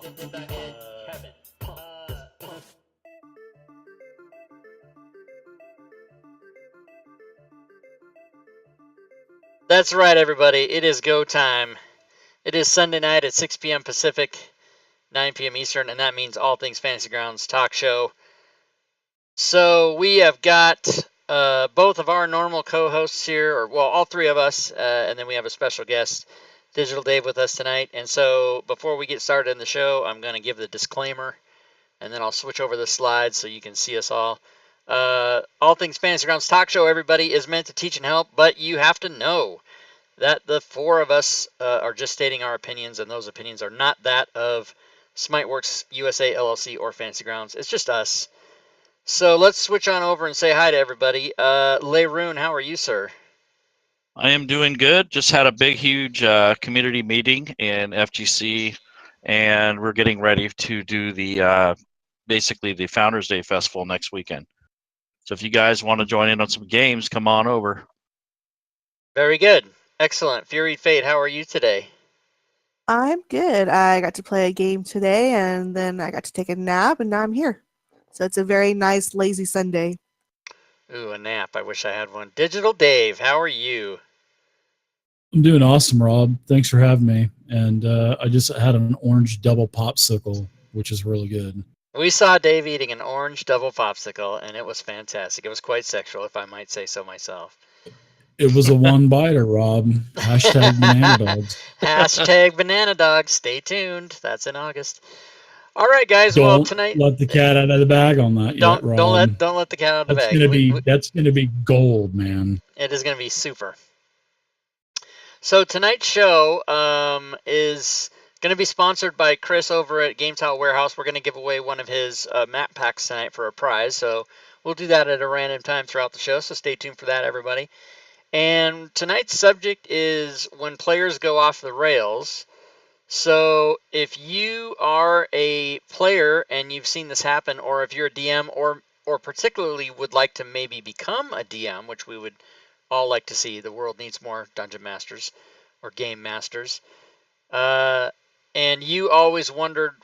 into the head, heaven. That's right, everybody. It is go time. It is Sunday night at 6 p.m. Pacific, 9 p.m. Eastern, and that means All Things Fantasy Grounds talk show. So we have got both of our normal co-hosts here, or well, all three of us, and then we have a special guest, Digital Dave, with us tonight. And so before we get started in the show, I'm going to give the disclaimer, and then I'll switch over the slides so you can see us all. All Things Fantasy Grounds talk show, everybody, is meant to teach and help, but you have to know that the four of us are just stating our opinions, and those opinions are not that of Smiteworks USA LLC or Fantasy Grounds. It's just us. So let's switch on over and say hi to everybody. Leroon, how are you, sir? I am doing good. Just had a big, huge community meeting in FGC, and we're getting ready to do the basically the Founders Day Festival next weekend. So if you guys want to join in on some games, come on over. Very good. Excellent. Fury Fate, how are you today? I'm good. I got to play a game today, and then I got to take a nap, and now I'm here. So it's a very nice, lazy Sunday. Ooh, a nap. I wish I had one. Digital Dave, how are you? I'm doing awesome, Rob. Thanks for having me. And I just had an orange double popsicle, which is really good. We saw Dave eating an orange double popsicle, and it was fantastic. It was quite sexual, if I might say so myself. It was a one-biter, Rob. Hashtag banana dogs. Hashtag banana dogs. Stay tuned. That's in August. All right, guys. Don't well, tonight. Let the cat out of the bag on that Don't yet, Rob. don't let the cat out of the That's bag. That's gonna be gold, man. It is gonna be super. So tonight's show is going to be sponsored by Chris over at Game Tile Warehouse. We're going to give away one of his map packs tonight for a prize. So we'll do that at a random time throughout the show. So stay tuned for that, everybody. And tonight's subject is when players go off the rails. So if you are a player and you've seen this happen, or if you're a DM or particularly would like to maybe become a DM, which we would all like to see. The world needs more dungeon masters or game masters. And you always wondered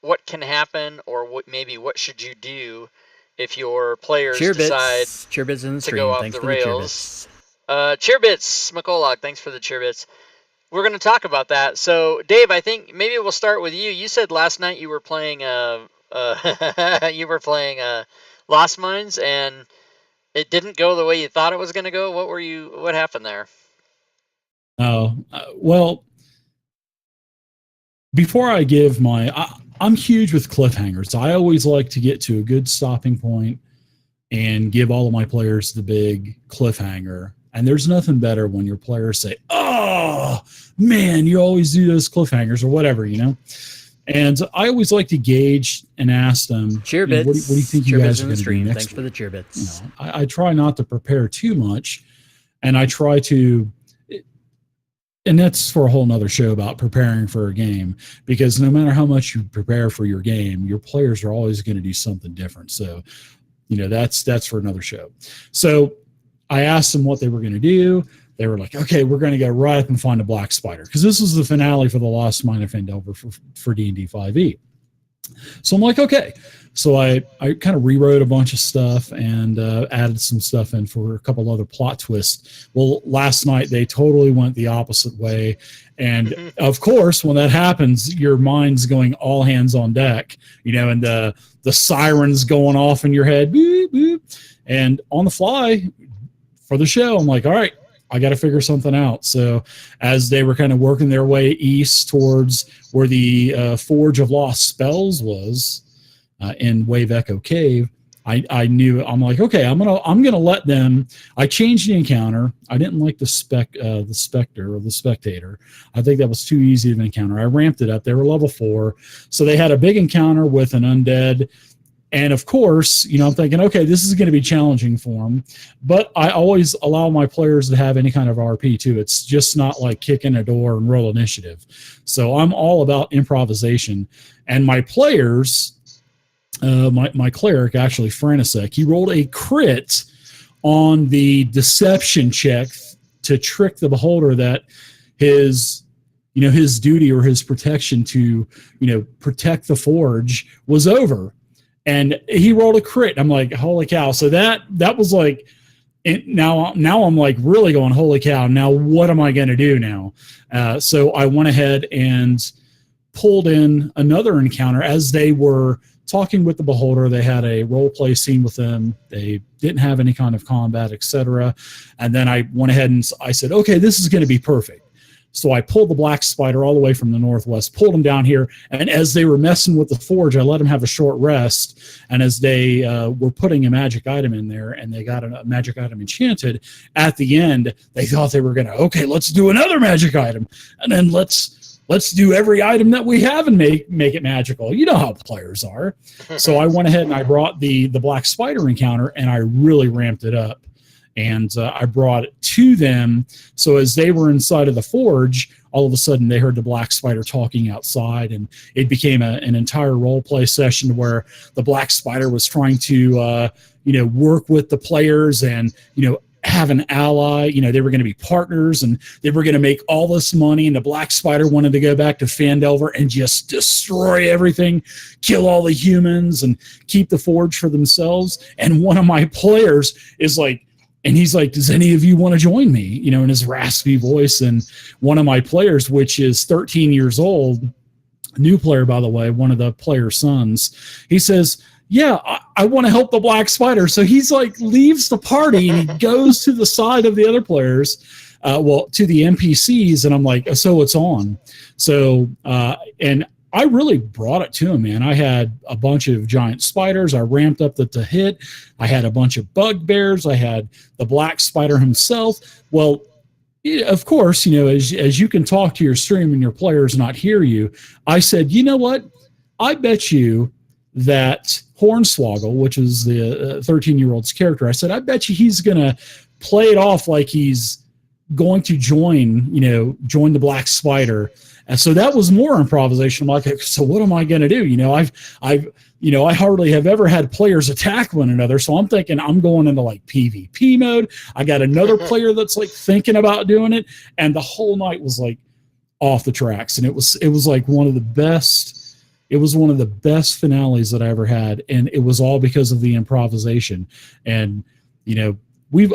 what can happen, or what should you do if your players decide Cheerbits in the to go off Thanks the for rails. The Cheerbits, Smakolog, thanks for the cheerbits. We're going to talk about that. So, Dave, I think maybe we'll start with you. You said last night you were playing Lost Mines, and it didn't go the way you thought it was going to go. What happened there? Oh, well, before I give I'm huge with cliffhangers. I always like to get to a good stopping point and give all of my players the big cliffhanger. And there's nothing better when your players say, "Oh, man, you always do those cliffhangers," or whatever, And I always like to gauge and ask them, Cheerbits. What do you think you guys are going to do next Thanks for the cheerbits. I try not to prepare too much, and I try to, and that's for a whole nother show about preparing for a game, because no matter how much you prepare for your game, your players are always going to do something different. So, that's for another show. So I asked them what they were going to do. They were like, okay, we're going to go right up and find a black spider, because this was the finale for the Lost Mine of Phandelver for D&D 5e. So I'm like, okay. So I kind of rewrote a bunch of stuff and added some stuff in for a couple other plot twists. Well, last night they totally went the opposite way. And of course, when that happens, your mind's going all hands on deck, and the sirens going off in your head. Boop, boop. And on the fly for the show, I'm like, all right, I got to figure something out. So as they were kind of working their way east towards where the Forge of Lost Spells was in Wave Echo Cave, I knew, I'm like, okay, I'm gonna let them. I changed the encounter. I didn't like the Spectre or the Spectator. I think that was too easy of an encounter. I ramped it up. They were level 4, so they had a big encounter with an undead. And of course, I'm thinking, okay, this is going to be challenging for them, but I always allow my players to have any kind of RP too. It's just not like kick in a door and roll initiative. So I'm all about improvisation. And my players, my cleric, actually, Franisek, he rolled a crit on the deception check to trick the beholder that his his duty or his protection to, protect the forge was over. And he rolled a crit. I'm like, holy cow. So that was like, now I'm like really going, holy cow. Now what am I going to do now? So I went ahead and pulled in another encounter as they were talking with the Beholder. They had a role play scene with them. They didn't have any kind of combat, etc. And then I went ahead and I said, okay, this is going to be perfect. So I pulled the Black Spider all the way from the northwest, pulled him down here, and as they were messing with the forge, I let him have a short rest. And as they were putting a magic item in there, and they got a magic item enchanted, at the end, they thought they were going to, okay, let's do another magic item, and then let's do every item that we have and make it magical. You know how players are. So I went ahead and I brought the Black Spider encounter, and I really ramped it up. And I brought it to them. So as they were inside of the forge, all of a sudden they heard the Black Spider talking outside, and it became an entire role play session where the Black Spider was trying to, work with the players and, have an ally. They were going to be partners, and they were going to make all this money. And the Black Spider wanted to go back to Phandelver and just destroy everything, kill all the humans, and keep the forge for themselves. And one of my players is like, and he's like, does any of you want to join me? In his raspy voice. And one of my players, which is 13 years old, new player, by the way, one of the player's sons, he says, yeah, I want to help the Black Spider. So he's like, leaves the party and he goes to the side of the other players, to the NPCs. And I'm like, so it's on. So, and I really brought it to him, man. I had a bunch of giant spiders. I ramped up the hit. I had a bunch of bugbears. I had the Black Spider himself. Well, of course, as you can talk to your stream and your players not hear you, I said, you know what? I bet you that Hornswoggle, which is the 13-year-old's character, I said, I bet you he's going to play it off like he's going to join the Black Spider. And so that was more improvisation. I'm like, so what am I going to do? I hardly have ever had players attack one another. So I'm thinking I'm going into like PvP mode. I got another player that's like thinking about doing it. And the whole night was like off the tracks. And it was like one of the best finales that I ever had. And it was all because of the improvisation. And,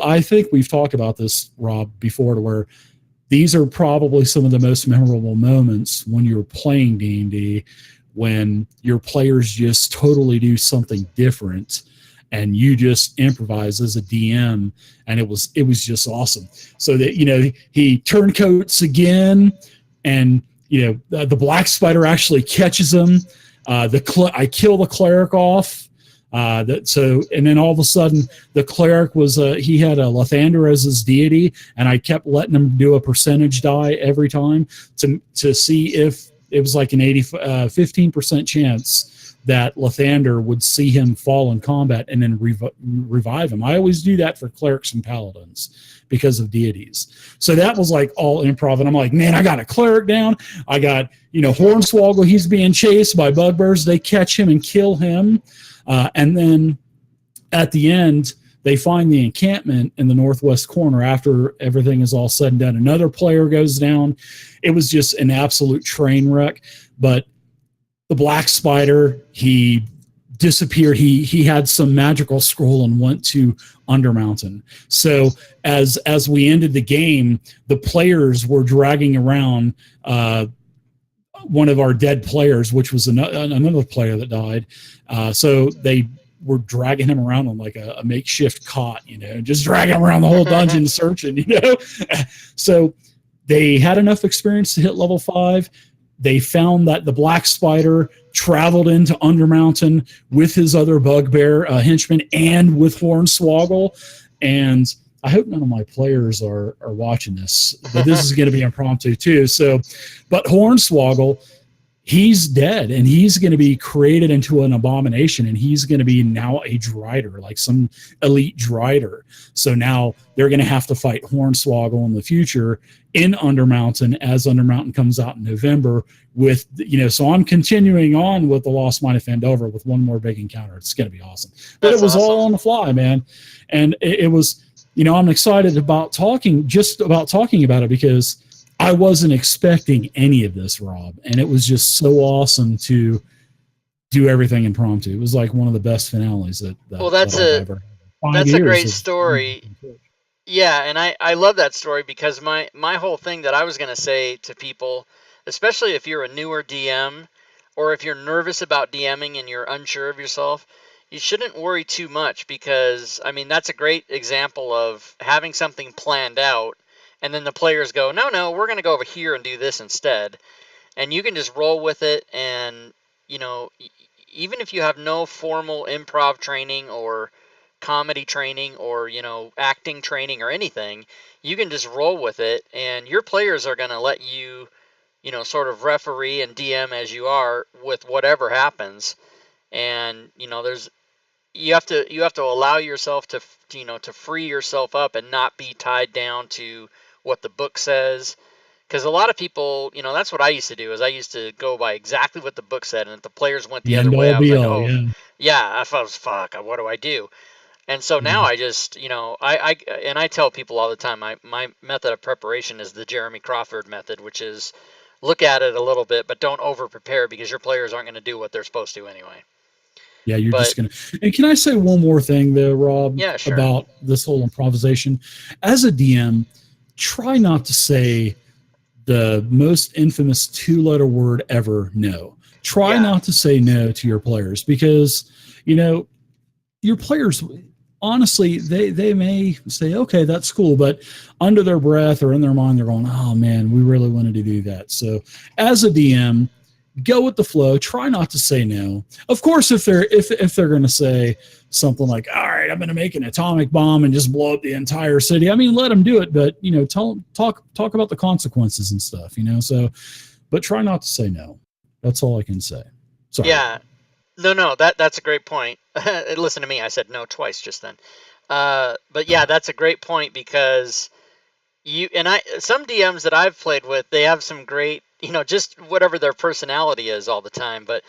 I think we've talked about this, Rob, before, to where these are probably some of the most memorable moments when you're playing D&D, when your players just totally do something different and you just improvise as a DM. And it was just awesome. So that, he turncoats again, and, the Black Spider actually catches him. I kill the cleric off. And then all of a sudden the cleric was he had a Lathander as his deity, and I kept letting him do a percentage die every time to see if it was like an 15% chance that Lathander would see him fall in combat and then revive him. I always do that for clerics and paladins because of deities. So that was like all improv, and I'm like, man, I got a cleric down. I got Hornswoggle. He's being chased by bugbears. They catch him and kill him. And then at the end, they find the encampment in the northwest corner after everything is all said and done. Another player goes down. It was just an absolute train wreck. But the Black Spider, he disappeared. He had some magical scroll and went to Undermountain. So as we ended the game, the players were dragging around one of our dead players, which was another player that died. So they were dragging him around on like a makeshift cot, just dragging him around the whole dungeon searching, So they had enough experience to hit level 5. They found that the Black Spider traveled into Undermountain with his other bugbear henchmen and with Hornswoggle. And I hope none of my players are watching this, but this is going to be impromptu too. So, but Hornswoggle, he's dead, and he's going to be created into an abomination, and he's going to be now a Drider, like some elite Drider. So now they're going to have to fight Hornswoggle in the future in Undermountain as Undermountain comes out in November with, so I'm continuing on with the Lost Mine of Phandelver with one more big encounter. It's going to be awesome. But That's awesome. All on the fly, man. And it was, I'm excited about talking about it because I wasn't expecting any of this, Rob, and it was just so awesome to do everything impromptu. It was like one of the best finales that Well, that I've ever. 5 that's a years great of story. Yeah, and I love that story because my whole thing that I was going to say to people, especially if you're a newer DM or if you're nervous about DMing and you're unsure of yourself, you shouldn't worry too much because, I mean, that's a great example of having something planned out and then the players go, no, we're going to go over here and do this instead. And you can just roll with it and, you know, even if you have no formal improv training or comedy training or, you know, acting training or anything, you can just roll with it and your players are going to let you, you know, sort of referee and DM as you are with whatever happens. And, you know, you have to allow yourself to, you know, to free yourself up and not be tied down to what the book says. Because a lot of people, you know, that's what I used to do. Is I used to go by exactly what the book said, and if the players went the The other end way, all I was be like, all. oh, Yeah. yeah, I was fuck. What do I do? And so now I just, you know, I tell people all the time, my method of preparation is the Jeremy Crawford method, which is look at it a little bit, but don't over prepare because your players aren't going to do what they're supposed to anyway. Yeah, you're But just gonna. And can I say one more thing, though, Rob, yeah, sure. about this whole improvisation? As a DM, try not to say the most infamous 2-letter word ever, no. Try Yeah. not to say no to your players because, you know, your players, honestly, they may say, okay, that's cool, but under their breath or in their mind, they're going, oh man, we really wanted to do that. So as a DM, go with the flow. Try not to say no. Of course, if they're going to say something like, all right, I'm going to make an atomic bomb and just blow up the entire city, I mean, let them do it, but, you know, talk about the consequences and stuff, you know. So, but try not to say no. That's all I can say. Sorry. Yeah. No, that's a great point. Listen to me. I said no twice just then. But yeah, that's a great point because some DMs that I've played with, they have some great, you know, just whatever their personality is all the time. But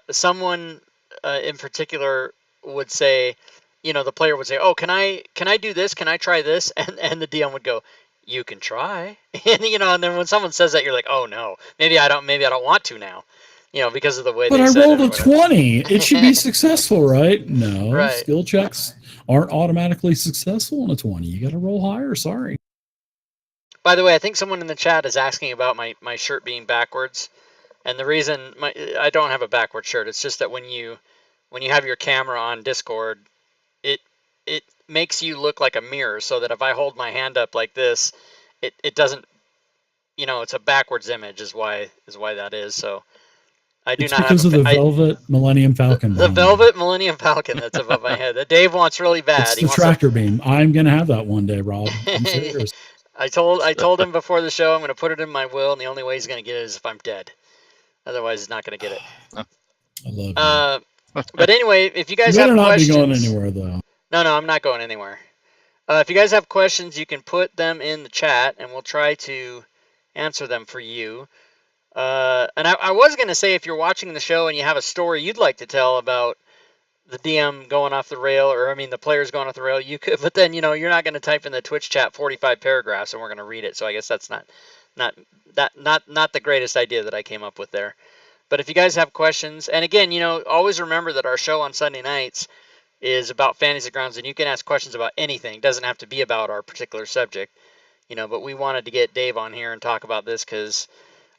someone in particular would say, you know, the player would say, "Oh, can I do this? Can I try this?" And the DM would go, "You can try." And you know, and then when someone says that, you're like, "Oh no, maybe I don't want to now." You know, because of the way But they I said rolled it. a 20. It should be successful, right? No, Right. skill checks aren't automatically successful on a 20. You got to roll higher. Sorry. By the way, I think someone in the chat is asking about my shirt being backwards, and the reason I don't have a backward shirt, it's just that when you have your camera on Discord, it makes you look like a mirror, so that if I hold my hand up like this, it doesn't, you know, it's a backwards image is why that is. So I do It's not because have of the Velvet Millennium Falcon. the behind Velvet Millennium Falcon that's above my head that Dave wants really you. bad. It's He the wants tractor beam. I'm going to have that one day, Rob. I'm serious. I told him before the show I'm going to put it in my will, and the only way he's going to get it is if I'm dead. Otherwise, he's not going to get it. I love you. But anyway, if you guys You have better not questions, be going anywhere, though. No, I'm not going anywhere. If you guys have questions, you can put them in the chat, and we'll try to answer them for you. And I was going to say, if you're watching the show and you have a story you'd like to tell about the DM going off the rail, or I mean the players going off the rail, you could. But then, you know, you're not going to type in the Twitch chat 45 paragraphs, and we're going to read it. So I guess that's not the greatest idea that I came up with there. But if you guys have questions, and again, you know, always remember that our show on Sunday nights is about Fantasy Grounds, and you can ask questions about anything. It doesn't have to be about our particular subject, you know. But we wanted to get Dave on here and talk about this because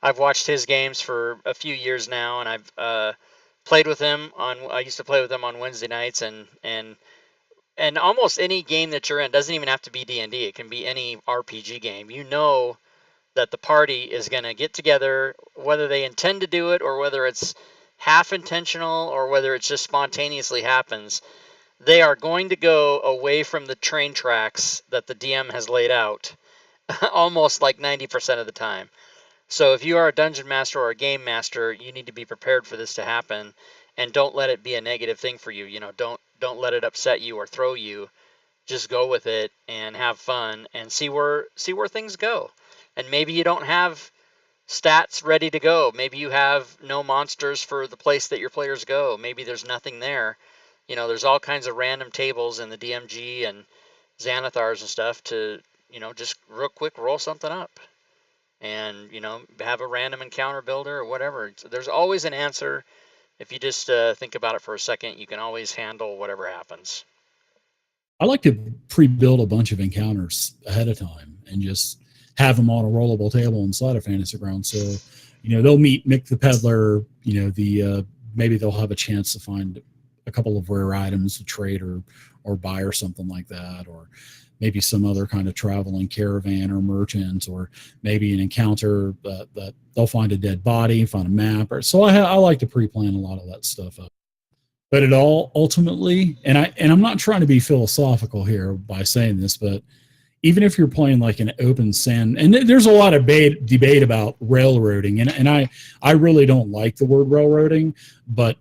I've watched his games for a few years now, and I've played with him I used to play with him on Wednesday nights, and almost any game that you're in doesn't even have to be D&D. It can be any RPG game. You know that the party is going to get together, whether they intend to do it or whether it's half intentional or whether it's just spontaneously happens. They are going to go away from the train tracks that the DM has laid out almost like 90% of the time. So if you are a dungeon master or a game master, you need to be prepared for this to happen, and don't let it be a negative thing for you. You know, don't let it upset you or throw you. Just go with it and have fun and see where things go. And maybe you don't have stats ready to go. Maybe you have no monsters for the place that your players go. Maybe there's nothing there. You know, there's all kinds of random tables in the DMG and Xanathars and stuff to just real quick roll something up, and have a random encounter builder or whatever. There's always an answer. If you just think about it for a second, you can always handle whatever happens. I like to pre-build a bunch of encounters ahead of time and just have them on a rollable table inside of Fantasy Grounds. So, they'll meet Mick the Peddler. Maybe they'll have a chance to find a couple of rare items to trade or buy or something like that, or maybe some other kind of traveling caravan or merchant, or maybe an encounter that they'll find a dead body, find a map. So I like to pre-plan a lot of that stuff up. But it all ultimately, and I'm not trying to be philosophical here by saying this, but even if you're playing like an open sand, and there's a lot of debate about railroading, and I really don't like the word railroading, but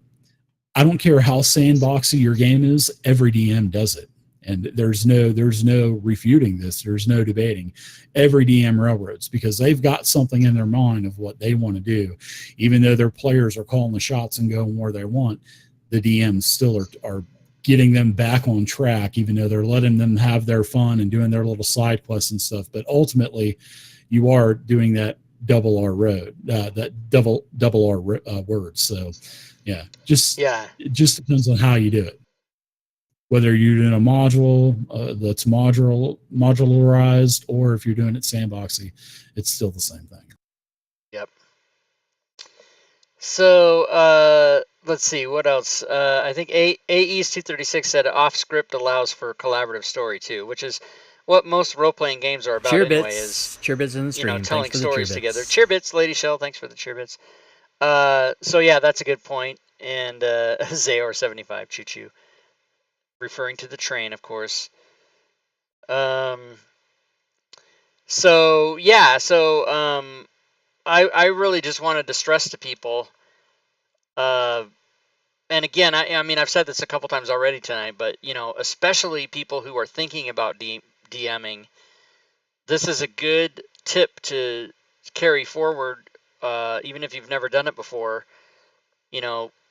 I don't care how sandboxy your game is, every DM does it. And there's no refuting this. There's no debating. Every DM railroads because they've got something in their mind of what they want to do. Even though their players are calling the shots and going where they want, the DMs still are getting them back on track, even though they're letting them have their fun and doing their little side quests and stuff. But ultimately, you are doing that double R road, that double R word. So, yeah, it just depends on how you do it. Whether you're doing a module that's modularized, or if you're doing it sandboxy, it's still the same thing. Yep. So let's see what else. I think AE's 236 said off script allows for collaborative story too, which is what most role playing games are about anyway. Is Cheerbits in the stream. Telling stories together. Cheerbits, Lady Shell, thanks for the cheerbits. So yeah, that's a good point. And Zayor75, choo choo. Referring to the train, of course. I really just wanted to stress to people, and again, I mean, I've said this a couple times already tonight, but especially people who are thinking about DMing, this is a good tip to carry forward, even if you've never done it before.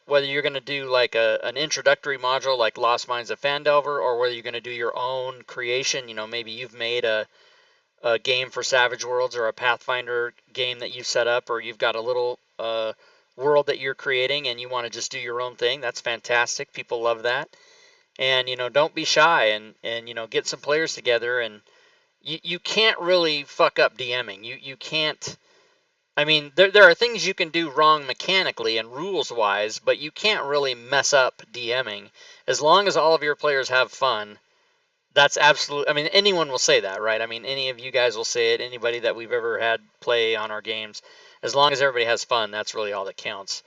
Whether you're going to do like an introductory module like Lost Mines of Phandelver, or whether you're going to do your own creation, maybe you've made a game for Savage Worlds or a Pathfinder game that you've set up, or you've got a little world that you're creating and you want to just do your own thing. That's fantastic. People love that. And, don't be shy and get some players together. And you can't really fuck up DMing. You can't. I mean, there are things you can do wrong mechanically and rules-wise, but you can't really mess up DMing. As long as all of your players have fun, that's absolute. I mean, anyone will say that, right? I mean, any of you guys will say it, anybody that we've ever had play on our games. As long as everybody has fun, that's really all that counts.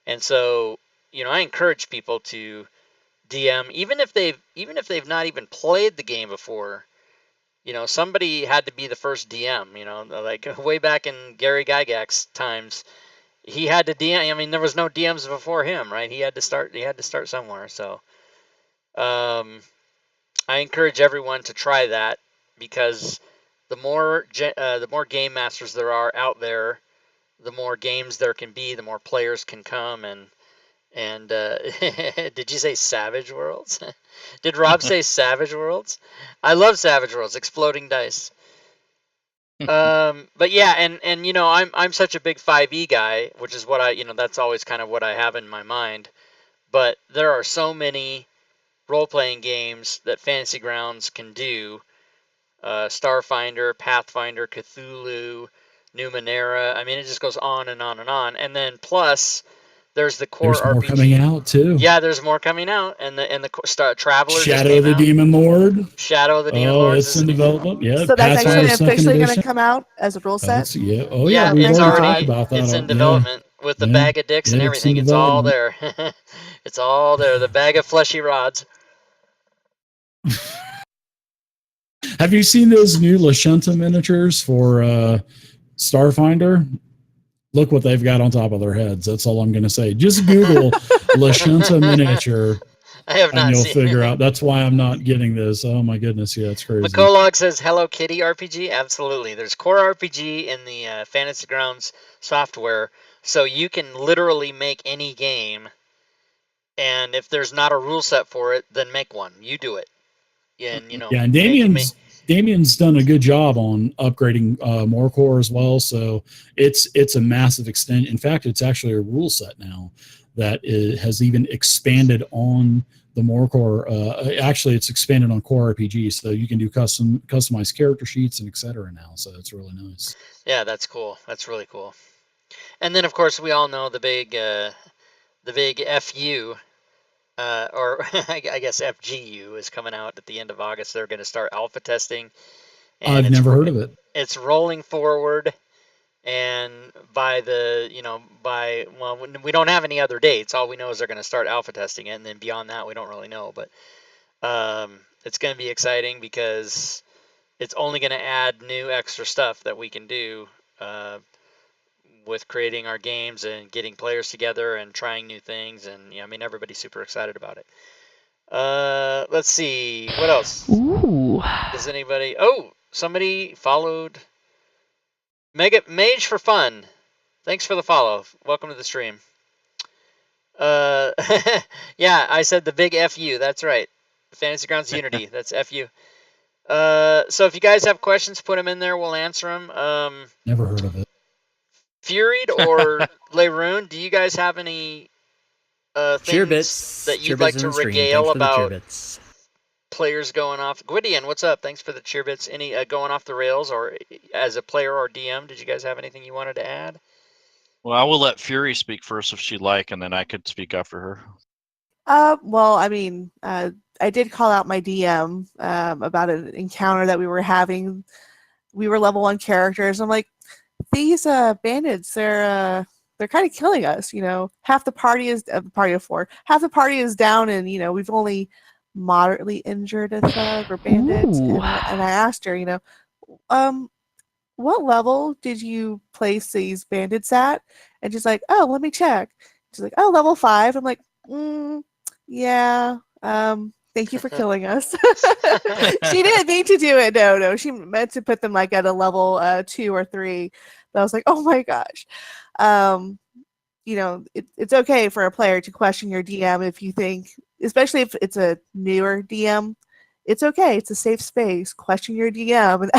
And so, I encourage people to DM, even if they've not even played the game before. Somebody had to be the first DM, like way back in Gary Gygax's times, he had to DM. I mean, there was no DMs before him, right? He had to start somewhere. So, I encourage everyone to try that, because the more game masters there are out there, the more games there can be, the more players can come. And did you say Savage Worlds? Did Rob say Savage Worlds? I love Savage Worlds, exploding dice. But yeah, and I'm such a big 5e guy, which is what that's always kind of what I have in my mind. But there are so many role-playing games that Fantasy Grounds can do. Starfinder, Pathfinder, Cthulhu, Numenera. I mean, it just goes on and on and on. And then plus, there's the core RPG. There's more coming out too. Yeah, there's more coming out, and the Traveler. Shadow of the Demon Lord. Shadow of the Demon Lord. Oh, it's in development. Yeah. So that's actually officially going to come out as a rule set. Yeah. Oh yeah. We've already talked about that. It's in development with the bag of dicks and everything. It's all there. It's all there. The bag of fleshy rods. Have you seen those new Lashunta miniatures for Starfinder? Look what they've got on top of their heads. That's all I'm going to say. Just Google Lashunta miniature. I have not and you'll seen figure out. That's why I'm not getting this. Oh my goodness, yeah, it's crazy. McColog says Hello Kitty RPG. Absolutely. There's Core RPG in the Fantasy Grounds software, so you can literally make any game. And if there's not a rule set for it, then make one. You do it. And Yeah, and Damien's Damien's done a good job on upgrading Morecore as well. So it's a massive extent. In fact, it's actually a rule set now that has even expanded on the Morecore. Actually, it's expanded on Core RPG, so you can do customized character sheets and etc. now. So it's really nice. Yeah, that's cool. That's really cool. And then, of course, we all know the big FU, or I guess FGU is coming out at the end of August. They're going to start alpha testing. I've never heard of it. It's rolling forward, and we don't have any other dates. All we know is they're going to start alpha testing it, and then beyond that, we don't really know. But it's going to be exciting because it's only going to add new extra stuff that we can do with creating our games and getting players together and trying new things. And I mean, everybody's super excited about it. Let's see, what else? Ooh. Does anybody? Oh, somebody followed. Mage for Fun. Thanks for the follow. Welcome to the stream. Yeah, I said the big FU. That's right. Fantasy Grounds Unity. That's FU. So if you guys have questions, put them in there. We'll answer them. Never heard of it. Furied or Leroon, do you guys have any things that you'd like to regale about players going off? Gwydion, what's up? Thanks for the cheer bits. Any going off the rails, or as a player or DM, did you guys have anything you wanted to add? Well, I will let Fury speak first if she'd like, and then I could speak after her. Well, I mean, I did call out my DM about an encounter that we were having. We were level 1 characters. I'm like, these bandits, they're kind of killing us. Half the party is a party of 4. Half the party is down, and we've only moderately injured a thug or bandits. And I asked her, what level did you place these bandits at? And she's like, oh, let me check. She's like, oh, level 5. I'm like, yeah. Thank you for killing us. She didn't mean to do it. No. She meant to put them like at a level 2 or 3. But I was like, oh my gosh. It's okay for a player to question your DM if you think, especially if it's a newer DM, it's okay. It's a safe space. Question your DM.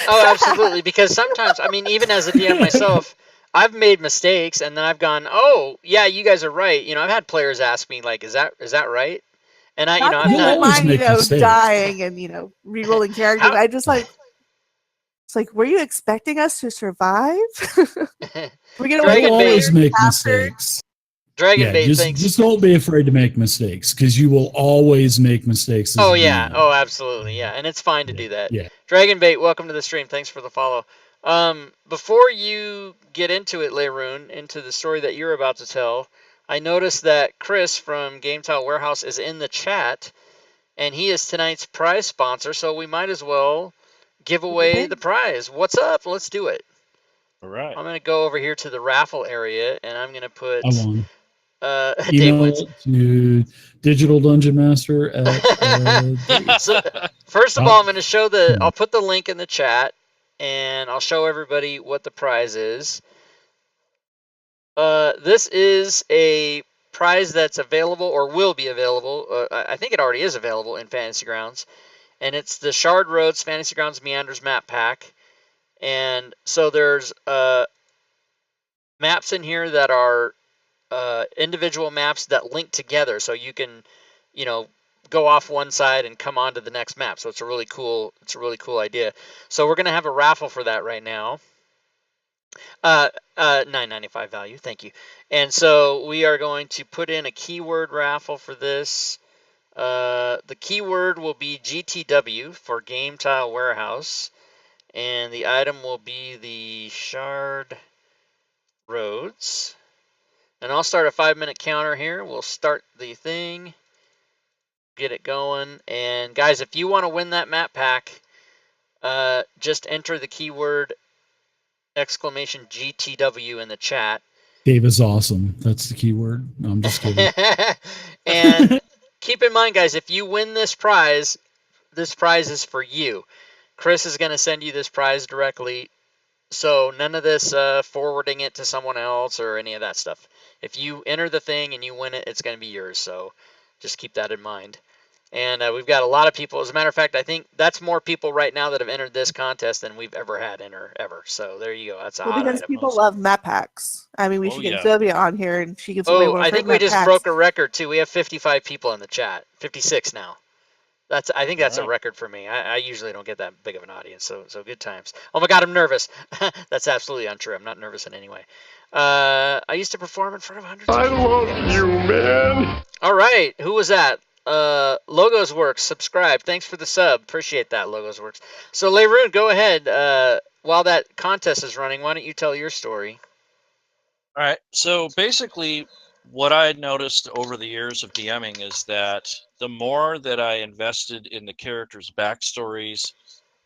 Oh, absolutely. Because sometimes, I mean, even as a DM myself, I've made mistakes, and then I've gone, oh, yeah, you guys are right. I've had players ask me, like, is that right? And I've not mind, dying and re-rolling characters. I just it's like, were you expecting us to survive? We're gonna always make mistakes. Dragonbait thinks just don't be afraid to make mistakes, because you will always make mistakes. Oh yeah, oh absolutely, yeah, and it's fine to do that. Yeah. Dragonbait, welcome to the stream. Thanks for the follow. Before you get into it, Leroon, into the story that you're about to tell, I noticed that Chris from Game Tile Warehouse is in the chat, and he is tonight's prize sponsor, so we might as well give away the prize. What's up? Let's do it. All right. I'm going to go over here to the raffle area, and I'm going to put... I won. Email to Digital Dungeon Master So, first of all, I'm going to show I'll put the link in the chat, and I'll show everybody what the prize is. This is a prize that's available, or will be available. I think it already is available in Fantasy Grounds. And it's the Shard Roads Fantasy Grounds Meanders map pack. And so there's maps in here that are individual maps that link together. So you can, go off one side and come onto the next map. So it's a really cool idea. So we're going to have a raffle for that right now. $9.95 value. Thank you. And so we are going to put in a keyword raffle for this. The keyword will be GTW for Game Tile Warehouse, and the item will be the Shard Roads. And I'll start a 5-minute counter here. We'll start the thing, get it going. And guys, if you want to win that map pack, just enter the keyword !GTW in the chat. Dave is awesome. That's the keyword. No, I'm just kidding. And keep in mind, guys, if you win this prize is for you. Chris is going to send you this prize directly. So none of this forwarding it to someone else or any of that stuff. If you enter the thing and you win it, it's going to be yours. So just keep that in mind. And we've got a lot of people. As a matter of fact, I think that's more people right now that have entered this contest than we've ever had enter ever. So there you go. That's a Well, hot because item. people love map packs. I mean, we Oh, should get yeah. Sylvia on here, and she gives away Oh, one of I her think we map just packs. broke a record too. We have 55 people in the chat. 56 now. I think that's a Wow. record for me. I usually don't get that big of an audience, so good times. Oh my God, I'm nervous. That's absolutely untrue. I'm not nervous in any way. I used to perform in front of hundreds of people. I love you, man. All right, who was that? Logos Works, subscribe. Thanks for the sub. Appreciate that, Logos Works. So, Leroon, go ahead. While that contest is running, why don't you tell your story? All right. So basically, what I had noticed over the years of DMing is that the more that I invested in the characters' backstories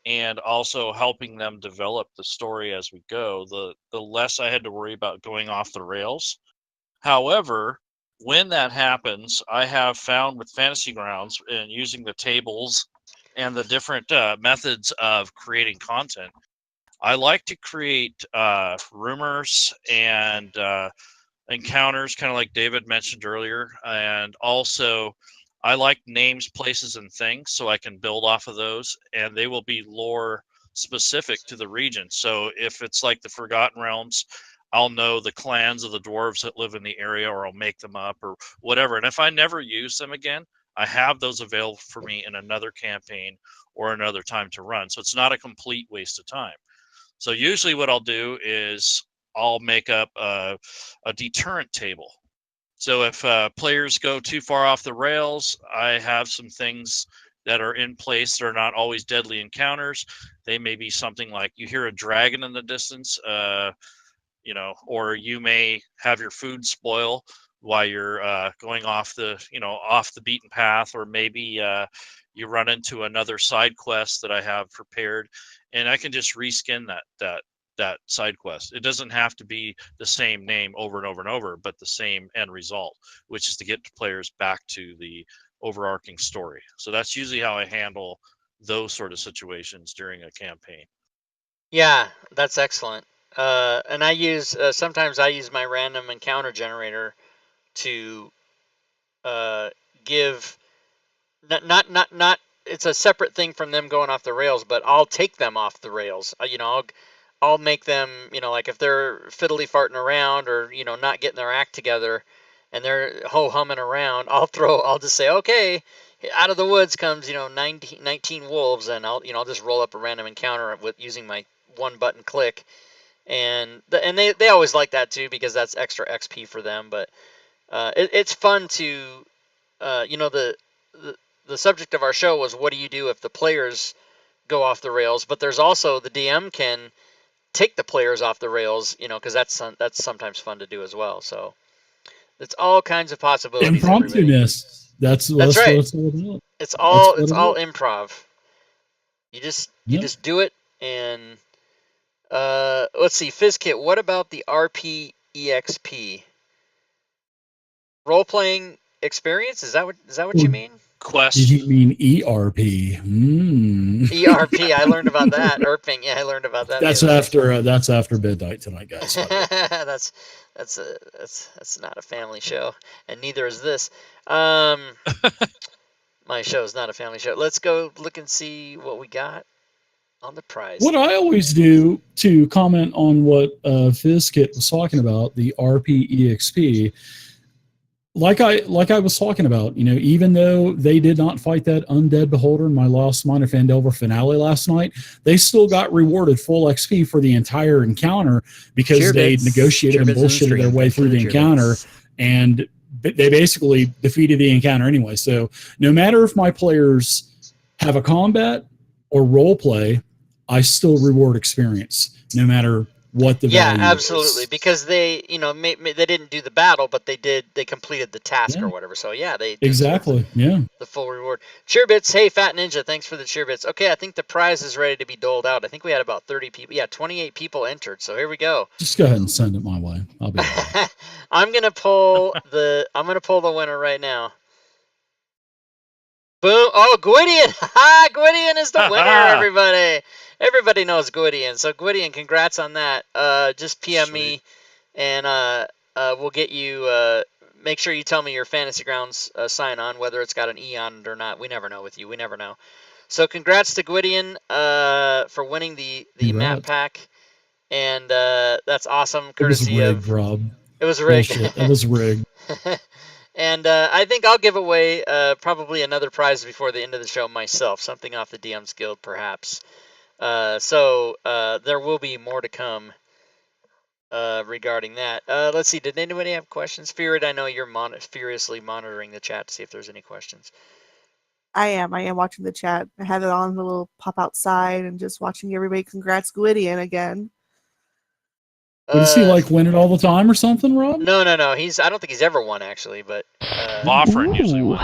and also helping them develop the story as we go, the less I had to worry about going off the rails. However, when that happens, I have found with Fantasy Grounds and using the tables and the different methods of creating content, I like to create rumors and encounters, kind of like David mentioned earlier. And also, I like names, places, and things, so I can build off of those, and they will be lore specific to the region. So if it's like the Forgotten Realms, I'll know the clans of the dwarves that live in the area, or I'll make them up, or whatever. And if I never use them again, I have those available for me in another campaign or another time to run. So it's not a complete waste of time. So usually what I'll do is I'll make up a deterrent table. So if players go too far off the rails, I have some things that are in place that are not always deadly encounters. They may be something like you hear a dragon in the distance, or you may have your food spoil while you're going off the beaten path, or maybe you run into another side quest that I have prepared, and I can just reskin that side quest. It doesn't have to be the same name over and over and over, but the same end result, which is to get players back to the overarching story. So that's usually how I handle those sort of situations during a campaign. Yeah, that's excellent. And I use sometimes I use my random encounter generator to give not it's a separate thing from them going off the rails, but I'll take them off the rails. I'll make them, like if they're fiddly farting around or not getting their act together and they're ho humming around, I'll just say, okay, out of the woods comes 19 wolves, and I'll just roll up a random encounter with using my one button click, and they always like that too, because that's extra XP for them. But it's fun to the subject of our show was, what do you do if the players go off the rails? But there's also the DM can take the players off the rails, because that's sometimes fun to do as well. So it's all kinds of possibilities. Impromptu-ness. That's right. what it's all about. It's all improv. You just do it. And let's see, FizzKit, what about the RPEXP? Role playing experience? Is that what you mean? Quest. Did you mean ERP? ERP. I learned about that. ERPing. Yeah, I learned about that. That's after midnight tonight, guys. That's not a family show, and neither is this. My show is not a family show. Let's go look and see what we got on the prize. What I always do to comment on what FizzKit was talking about, the RPEXP, like I was talking about, even though they did not fight that undead beholder in my Lost Mine of Phandelver finale last night, they still got rewarded full XP for the entire encounter because they negotiated and bullshitted their way through the encounter, and they basically defeated the encounter anyway. So no matter if my players have a combat or role play, I still reward experience, no matter what the value absolutely is. Because they they didn't do the battle, but they completed the task or whatever. So yeah, they exactly the full reward. Cheerbits, hey Fat Ninja, thanks for the cheerbits. Okay, I think the prize is ready to be doled out. I think we had about 30 people. 28 people entered. So here we go. Just go ahead and send it my way. I'll be right. I'm gonna pull the winner right now. Boom! Oh, Gwydion! Ha! Gwydion is the winner, everybody. Everybody knows Gwydion. So Gwydion, congrats on that. Just PM me, and we'll get you. make sure you tell me your Fantasy Grounds sign on, whether it's got an E on it or not. We never know with you. We never know. So congrats to Gwydion for winning the map Congrats. pack, and that's awesome. It was Courtesy rigged, of Rob. it was rigged. Bullshit. It was rigged. And I think I'll give away probably another prize before the end of the show myself, something off the DM's Guild perhaps. So there will be more to come regarding that. Let's see, did anybody have questions? Feared, I know you're furiously monitoring the chat to see if there's any questions. I am watching the chat. I had it on the little pop outside and just watching everybody. Congrats, Gwydion, again. But does he like win it all the time or something, Rob? No. I don't think he's ever won actually, but Wofford usually wins.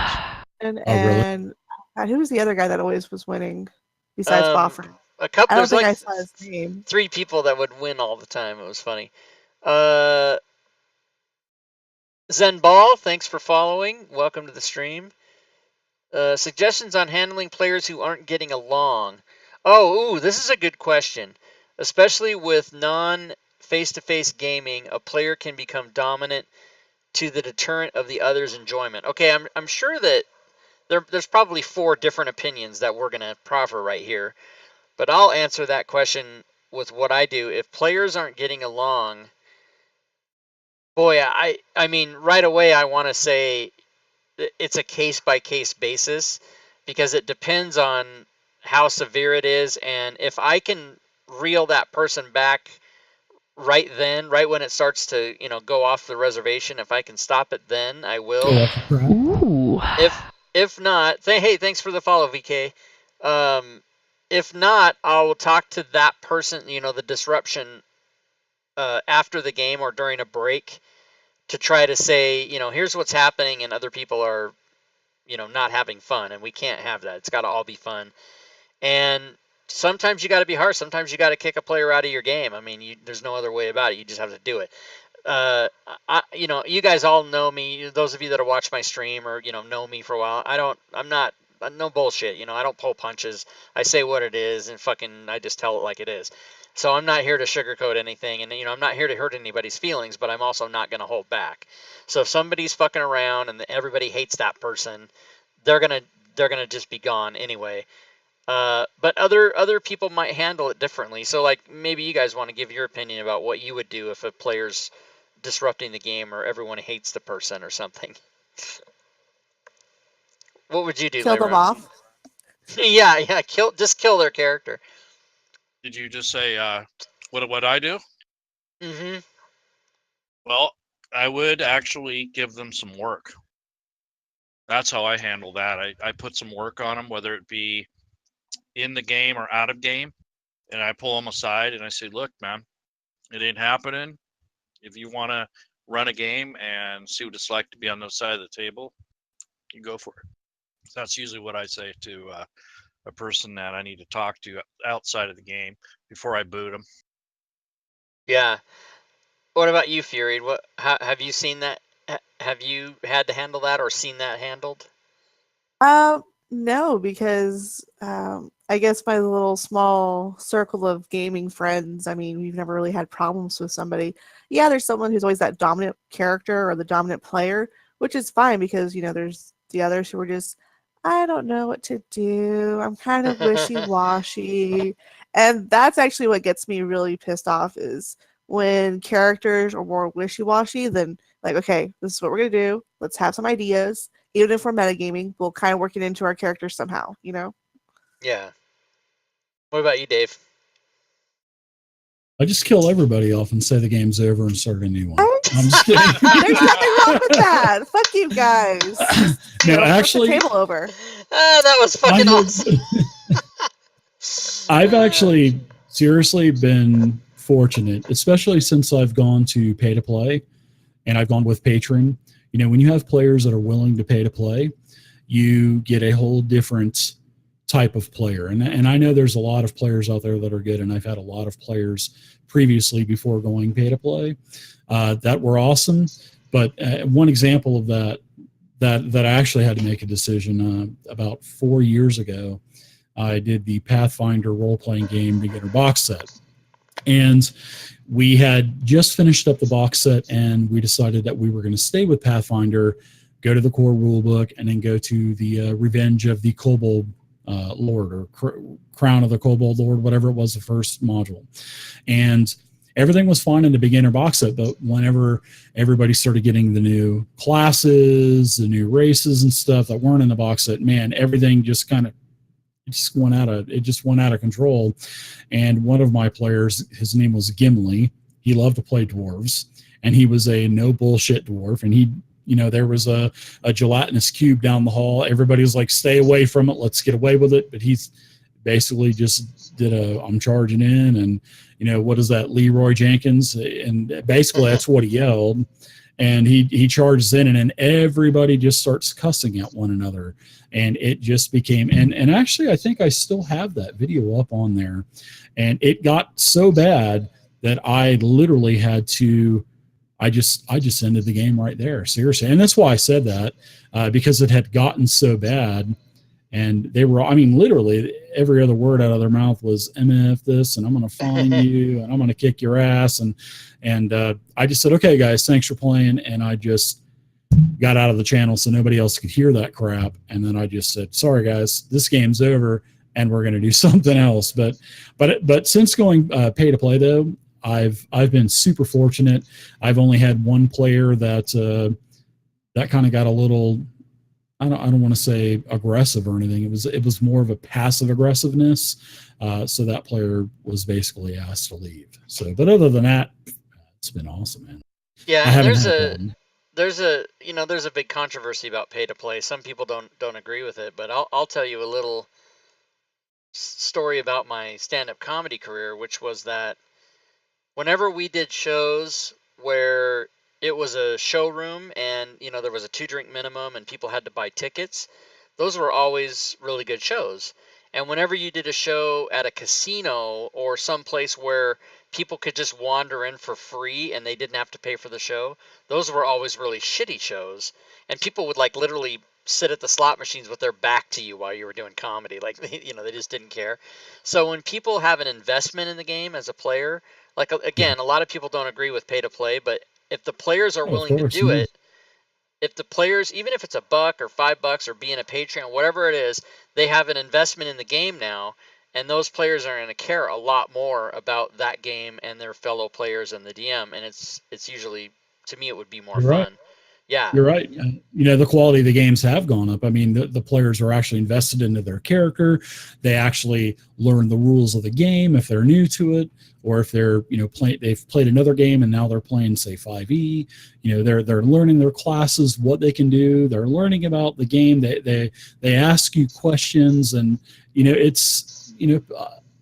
And Oh, really? and who was the other guy that always was winning besides Wofford? a couple. I don't There's think like I saw his name. 3 people that would win all the time. It was funny. Zen Ball, thanks for following. Welcome to the stream. Suggestions on handling players who aren't getting along. Oh, this is a good question. Especially with non-face-to-face gaming, a player can become dominant to the deterrent of the other's enjoyment. Okay, I'm sure that there's probably 4 different opinions that we're gonna proffer right here, but I'll answer that question with what I do. If players aren't getting along, boy, I mean, right away I want to say it's a case-by-case basis because it depends on how severe it is, and if I can reel that person back right when it starts to go off the reservation, if I can stop it, then I will. Ooh. If not, hey, thanks for the follow, VK. If not, I'll talk to that person, the disruption after the game or during a break to try to say, here's what's happening and other people are, not having fun, and we can't have that. It's got to all be fun. And sometimes you got to be harsh. Sometimes you got to kick a player out of your game. I mean, there's no other way about it. You just have to do it. You guys all know me. Those of you that have watched my stream or know me for a while. I'm no bullshit. I don't pull punches. I say what it is, and I just tell it like it is. So I'm not here to sugarcoat anything, and I'm not here to hurt anybody's feelings, but I'm also not going to hold back. So if somebody's fucking around and everybody hates that person, they're gonna just be gone anyway. But other people might handle it differently. So like maybe you guys want to give your opinion about what you would do if a player's disrupting the game or everyone hates the person or something. What would you do? Kill them off. Yeah, kill their character. Did you just say what I do? Mm-hmm. Well, I would actually give them some work. That's how I handle that. I put some work on them, whether it be in the game or out of game, and I pull them aside and I say, look, man, it ain't happening. If you want to run a game and see what it's like to be on the side of the table, you go for it. That's usually what I say to a person that I need to talk to outside of the game before I boot them. Yeah. What about you, Fury? Have you seen that? Have you had to handle that or seen that handled? No, because I guess my little small circle of gaming friends, I mean, we've never really had problems with somebody. Yeah, there's someone who's always that dominant character or the dominant player, which is fine because, there's the others who are just, I don't know what to do. I'm kind of wishy-washy. And that's actually what gets me really pissed off is when characters are more wishy-washy than like, okay, this is what we're going to do. Let's have some ideas. Even if we're metagaming, we'll kind of work it into our characters somehow, Yeah. What about you, Dave? I just kill everybody off and say the game's over and start a new one. I'm just kidding. There's nothing wrong with that. Fuck you guys. No, actually, flip the table over. That was fucking awesome. I've actually seriously been fortunate, especially since I've gone to pay to play and I've gone with Patreon. When you have players that are willing to pay to play, you get a whole different type of player. And I know there's a lot of players out there that are good, and I've had a lot of players previously before going pay to play that were awesome. But one example of that I actually had to make a decision about 4 years ago, I did the Pathfinder role-playing game beginner box set. And we had just finished up the box set, and we decided that we were going to stay with Pathfinder, go to the core rulebook, and then go to the Revenge of the Kobold Lord, or Crown of the Kobold Lord, whatever it was, the first module. And everything was fine in the beginner box set, but whenever everybody started getting the new classes, the new races and stuff that weren't in the box set, man, everything just kind of went out of control. And one of my players, his name was Gimli. He loved to play dwarves, and he was a no bullshit dwarf. And he, there was a gelatinous cube down the hall. Everybody was like, stay away from it. Let's get away with it. But he's basically just did I'm charging in, and what is that, Leroy Jenkins? And basically that's what he yelled. And he charges in, and then everybody just starts cussing at one another. And it just became, and actually I think I still have that video up on there. And it got so bad that I literally had to, I just ended the game right there, seriously. And that's why I said that, because it had gotten so bad. And they were, literally every other word out of their mouth was MF this, and I'm going to find you, and I'm going to kick your ass. And I just said, okay, guys, thanks for playing. And I just got out of the channel so nobody else could hear that crap. And then I just said, sorry, guys, this game's over, and we're going to do something else. But since going pay to play, though, I've been super fortunate. I've only had one player that kind of got a little, I don't want to say aggressive or anything. It was more of a passive aggressiveness. So that player was basically asked to leave. So, but other than that, it's been awesome, man. Yeah, there's a big controversy about pay to play. Some people don't agree with it, but I'll tell you a little story about my stand-up comedy career, which was that whenever we did shows where it was a showroom and there was a 2-drink minimum and people had to buy tickets, those were always really good shows. And whenever you did a show at a casino or some place where people could just wander in for free and they didn't have to pay for the show, those were always really shitty shows. And people would like literally sit at the slot machines with their back to you while you were doing comedy. Like, they just didn't care. So when people have an investment in the game as a player, like, again, a lot of people don't agree with pay to play, but if the players are willing to do it, if the players, even if it's $1 or $5 or being a Patreon, whatever it is, they have an investment in the game now, and those players are going to care a lot more about that game and their fellow players and the DM, and it's usually, to me, it would be more fun. Right. Yeah, you're right. The quality of the games have gone up. The players are actually invested into their character. They actually learn the rules of the game if they're new to it, or if they're they've played another game and now they're playing, say, 5e. They're learning their classes, what they can do. They're learning about the game. They ask you questions, and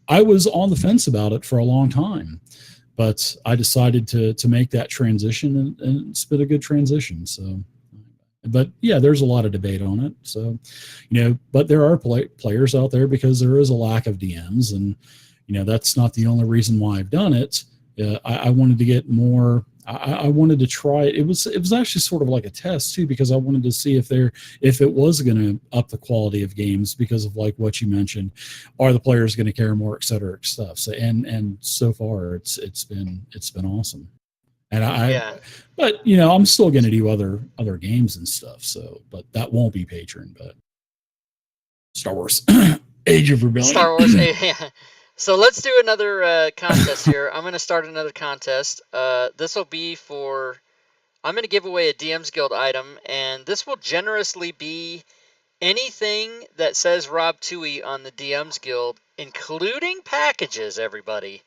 I was on the fence about it for a long time. But I decided to make that transition, and it's been a good transition. So, but yeah, there's a lot of debate on it. So, but there are players out there, because there is a lack of DMs, and that's not the only reason why I've done it. I wanted to get more. I wanted to try it. It was actually sort of like a test too, because I wanted to see if it was going to up the quality of games, because of like what you mentioned, are the players going to care more, et cetera, stuff. So and so far it's been awesome. And but I'm still going to do other games and stuff. So, but that won't be Patreon, but Star Wars, Age of Rebellion. Star Wars. Yeah. So let's do another contest here. I'm going to start another contest. This will be for, I'm going to give away a DM's Guild item, and this will generously be anything that says Rob Toohey on the DM's Guild, including packages, everybody.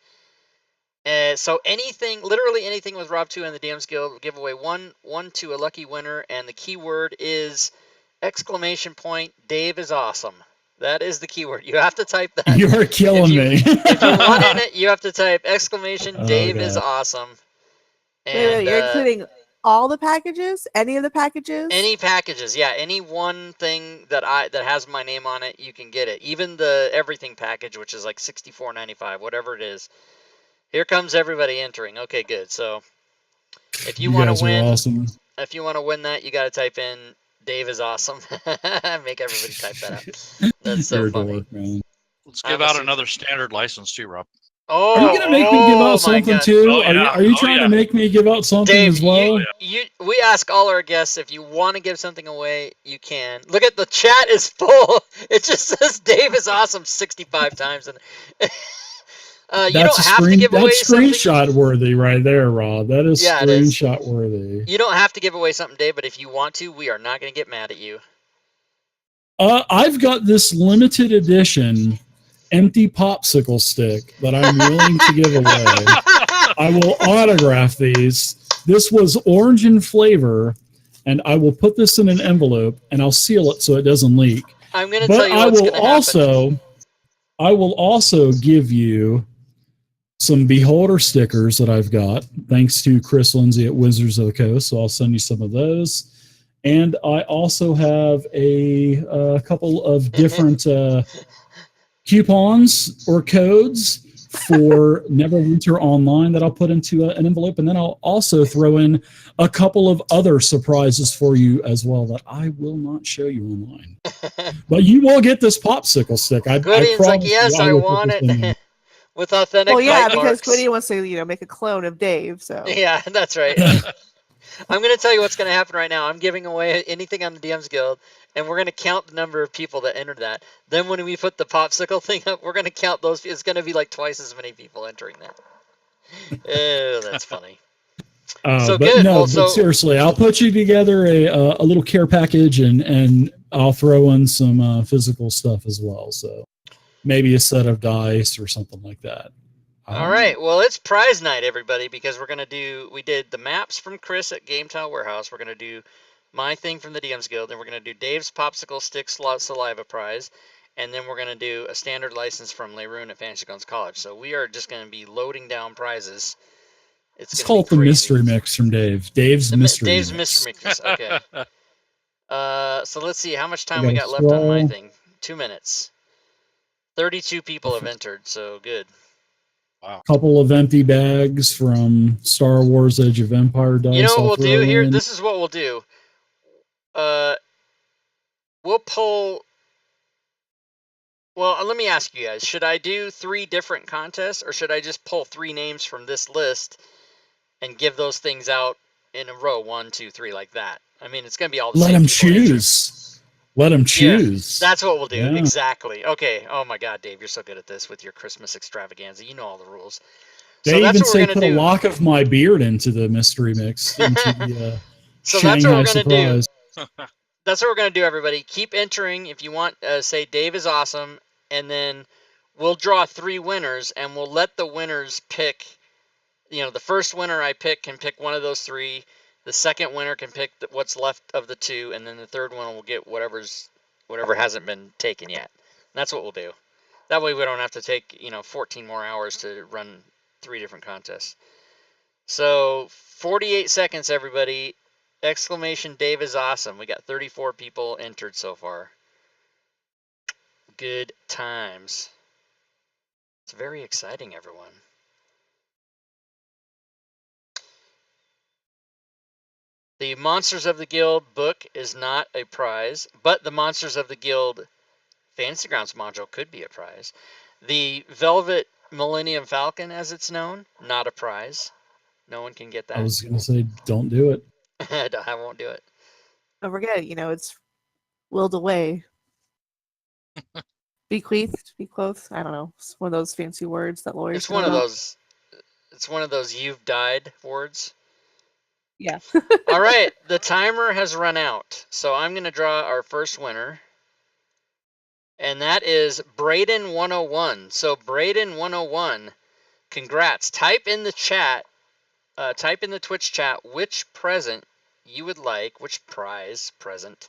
So anything, literally anything with Rob Toohey on the DM's Guild, we'll give away one to a lucky winner, and the keyword is ! Dave is awesome. That is the keyword. You have to type that. You're killing me. If you want in it, you have to type ! Dave is awesome. And, wait, you're including all the packages? Any of the packages? Any packages, yeah. Any one thing that has my name on it, you can get it. Even the everything package, which is like $64.95, whatever it is. Here comes everybody entering. Okay, good. So if you want to win, awesome. If you want to win that, you got to type in Dave is awesome. Make everybody type that out. That's so funny. Let's give out another standard license too, Rob. Oh, Are you gonna make me give oh out my something God. too? Oh, yeah. Are you Oh, trying yeah. to make me give out something Dave, as well? we ask all our guests if you want to give something away, you can. Look at the chat is full. It just says Dave is awesome 65 times, and you That's don't have to give away that's something. screenshot worthy right there, Rob. That is Yeah, it is. screenshot worthy. You don't have to give away something, Dave, but if you want to, we are not going to get mad at you. I've got this limited edition empty popsicle stick that I'm willing to give away. I will autograph these. This was orange in flavor, and I will put this in an envelope and I'll seal it so it doesn't leak. I'm going to But tell you I what's will going to happen. I will also give you some Beholder stickers that I've got, thanks to Chris Lindsay at Wizards of the Coast. So I'll send you some of those. And I also have a couple of different coupons or codes for Neverwinter Online that I'll put into an envelope. And then I'll also throw in a couple of other surprises for you as well that I will not show you online. But you will get this popsicle stick. I Gwydian's like, promise yes, you I will put want this in there. it. With authentic Well, yeah, bite because marks. Gwydion wants to, make a clone of Dave. So Yeah, that's right. I'm going to tell you what's going to happen right now. I'm giving away anything on the DMs Guild, and we're going to count the number of people that entered that. Then when we put the popsicle thing up, we're going to count those. It's going to be like twice as many people entering that. Oh, that's funny. So but good. no, Well, but seriously, I'll put you together a little care package, and I'll throw in some physical stuff as well. So maybe a set of dice or something like that. All right. Well, it's prize night, everybody, because we did the maps from Chris at Game Tile Warehouse. We're going to do my thing from the DMs Guild, and we're going to do Dave's Popsicle Stick Saliva Prize, and then we're going to do a standard license from Leroon at Fantasy Grounds College. So we are just going to be loading down prizes. It's called the mystery mix from Dave. Dave's mystery mix. Okay. So let's see how much time I we gotta got left on my scroll. thing. 2 minutes. 32 people have entered, so good. Couple of empty bags from Star Wars Age of Empire dice. You know what I'll we'll do throw here? in. This is what we'll do. We'll pull. Well, let me ask you guys: should I do 3 different contests, or should I just pull 3 names from this list and give those things out in a row, 1, 2, 3, like that? I mean, it's gonna be all the Let same them people entering. choose. Let them choose. Yeah, that's what we'll do. Yeah. Exactly. Okay. Oh my God, Dave, you're so good at this with your Christmas extravaganza. You know all the rules. They So that's even what say we're gonna put a do. lock of my beard into the mystery mix. Into the So that's what Shanghai we're gonna surprise. do. That's what we're gonna do, everybody. Keep entering if you want. Say Dave is awesome, and then we'll draw 3 winners, and we'll let the winners pick. The first winner I pick can pick one of those 3. The second winner can pick what's left of the 2, and then the third one will get whatever hasn't been taken yet. And that's what we'll do. That way we don't have to take 14 more hours to run 3 different contests. So 48 seconds, everybody. Exclamation Dave is awesome. We got 34 people entered so far. Good times. It's very exciting, everyone. The Monsters of the Guild book is not a prize, but the Monsters of the Guild Fantasy Grounds module could be a prize. The Velvet Millennium Falcon, as it's known, not a prize. No one can get that. I was going to say, don't do it. I won't do it. don't forget, it's willed away. Bequeathed, bequothed. I don't know. It's one of those fancy words that lawyers. It's one of those. It's one of those "you've died" words. Yeah. All right, the timer has run out, so I'm going to draw our first winner, and that is Braden 101. So Braden 101, congrats. Type in the chat, type in the Twitch chat which present you would like, which prize present.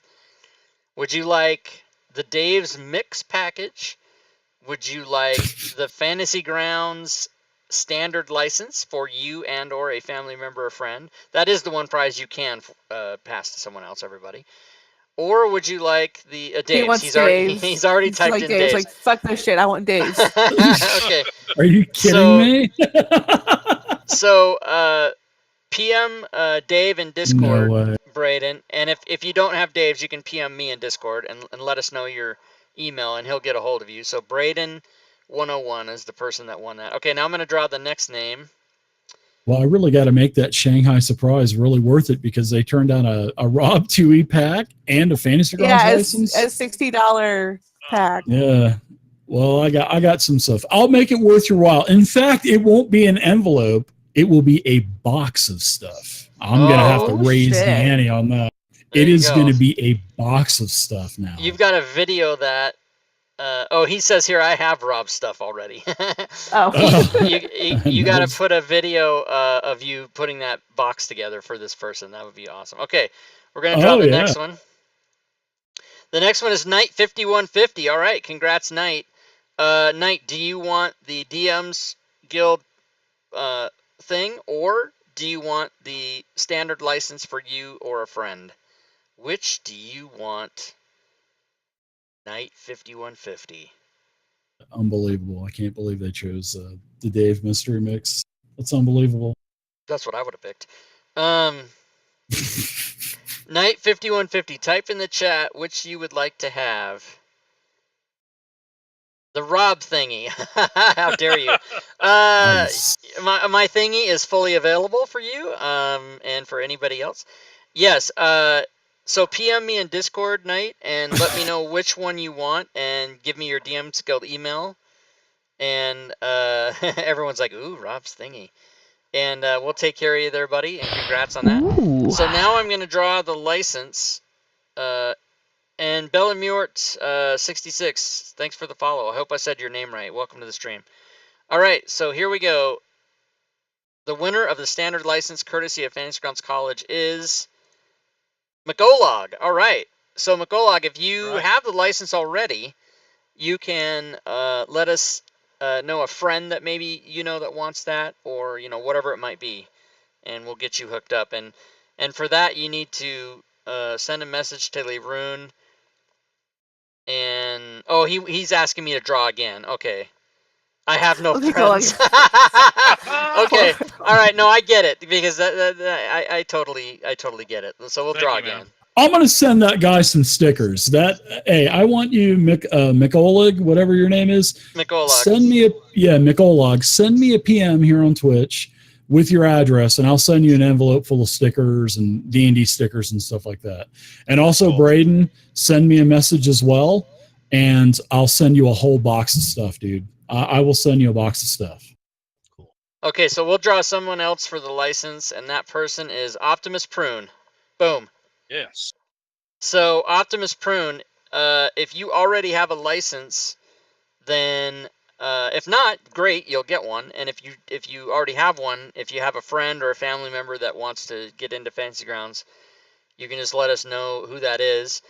Would you like the Dave's Mix package? Would you like the Fantasy Grounds standard license for you and or a family member or friend? That is the one prize you can pass to someone else, everybody. Or would you like the Dave's? He's already typed like in Dave's. Dave's. Like, fuck this shit. I want Dave's. Okay. Are you kidding me? So PM Dave in Discord, No way. Braden. And if you don't have Dave's, you can PM me in Discord and let us know your email, and he'll get a hold of you. So Braden 101 is the person that won that. Okay, now I'm going to draw the next name. Well, I really got to make that Shanghai Surprise really worth it because they turned out a Rob 2E pack and a Fantasy Grounds Yeah, license. a $60 pack. Yeah. Well, I got some stuff. I'll make it worth your while. In fact, it won't be an envelope. It will be a box of stuff. I'm going to have to Oh, raise shit. the ante on that. There It you is go. going to be a box of stuff now. You've got to video that. Oh, he says here I have Rob's stuff already. Oh. You got to put a video of you putting that box together for this person. That would be awesome. Okay, we're going to draw the next one. The next one is Knight 5150. All right, congrats, Knight. Knight, do you want the DM's Guild thing, or do you want the standard license for you or a friend? Which do you want? Knight 5150. Unbelievable. I can't believe they chose the Dave Mystery Mix. That's unbelievable. That's what I would have picked. Knight 5150. Type in the chat which you would like to have. The Rob thingy. How dare you? Nice. My thingy is fully available for you, and for anybody else. Yes. So PM me in Discord, Knight, and let me know which one you want, and give me your DM's Guild email. And everyone's like, "Ooh, Rob's thingy," and we'll take care of you there, buddy. And congrats on that. Ooh. So now I'm gonna draw the license. And Bellamurt 66. Thanks for the follow. I hope I said your name right. Welcome to the stream. All right, so here we go. The winner of the standard license, courtesy of Fantasy Grounds College, is McOlog. All right. So McOlog, if you have the license already, you can let us know a friend that maybe you know that wants that, or whatever it might be, and we'll get you hooked up. And for that, you need to send a message to Leroon. And he's asking me to draw again. Okay. I have no friends. Okay. All right. No, I get it, because I totally get it. So we'll draw again. I'm gonna send that guy some stickers. Hey, I want you, McOlog, whatever your name is. McOlog. McOlog. Send me a PM here on Twitch with your address, and I'll send you an envelope full of stickers and D&D stickers and stuff like that. And also, Braden, send me a message as well, and I'll send you a whole box of stuff, dude. I will send you a box of stuff. Cool. Okay, so we'll draw someone else for the license, and that person is Optimus Prune. Boom. Yes. So Optimus Prune, if you already have a license, then if not, great, you'll get one. And if you already have one, if you have a friend or a family member that wants to get into Fantasy Grounds, you can just let us know who that is.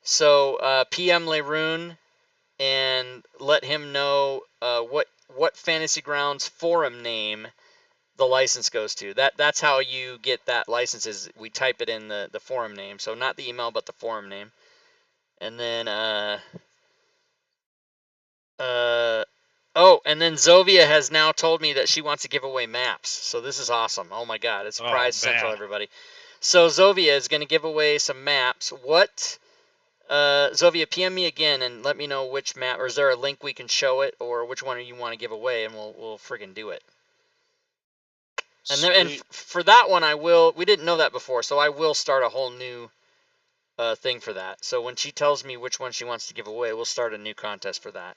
So PM Leroon and let him know what Fantasy Grounds forum name the license goes to. That's how you get that license, is we type it in the forum name. So not the email, but the forum name. And then and then Zovia has now told me that she wants to give away maps. So this is awesome. Oh my god, it's Prize Central, everybody. So Zovia is going to give away some maps. Zovia, PM me again and let me know which map, or is there a link we can show it, or which one you want to give away, and we'll friggin' do it. And for that one, we didn't know that before, so I will start a whole new thing for that. So when she tells me which one she wants to give away, we'll start a new contest for that.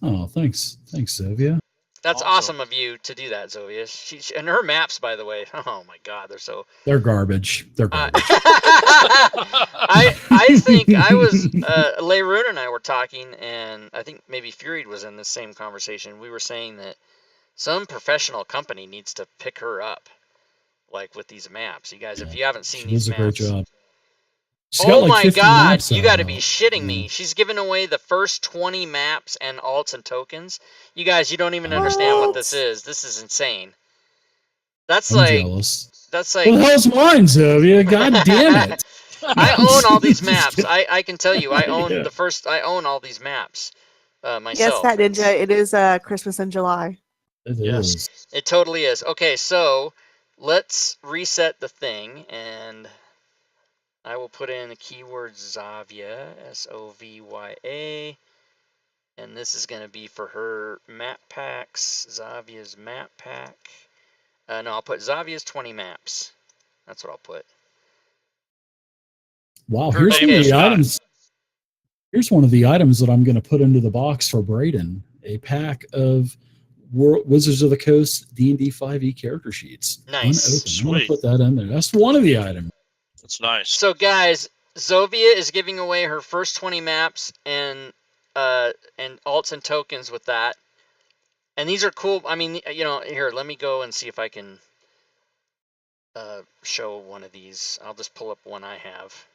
Oh, thanks, Zovia. That's awesome of you to do that, Zovia. She and her maps, by the way. Oh my god, they're garbage. They're garbage. I think I was Leroon and I were talking, and I think maybe Fury was in the same conversation. We were saying that some professional company needs to pick her up, like with these maps. You guys, if you haven't seen these maps, she does a great job. Oh my god, you got to be shitting me. She's giving away the first 20 maps and alts and tokens. You guys, you don't even understand what this is. This is insane. I'm jealous. That's like, well, the hell's mine, Zovia? God damn it. I own all these maps. I can tell you, I own I own all these maps myself. Yes, that Ninja, it is Christmas in July. It is. It totally is. Okay, so let's reset the thing, and I will put in the keyword Zovia, Sovya, And this is going to be for her map packs, Zavia's map pack. No, I'll put Zavia's 20 maps. That's what I'll put. Wow, Her here's name one of is the not- items. Here's one of the items that I'm going to put into the box for Braden. A pack of Wizards of the Coast D&D 5e character sheets. Nice. Unopened. I'm going to Sweet. put that in there. That's one of the items. It's nice. So guys, Zovia is giving away her first 20 maps and alts and tokens with that. And these are cool. I mean, you know, here, let me go and see if I can show one of these. I'll just pull up one I have.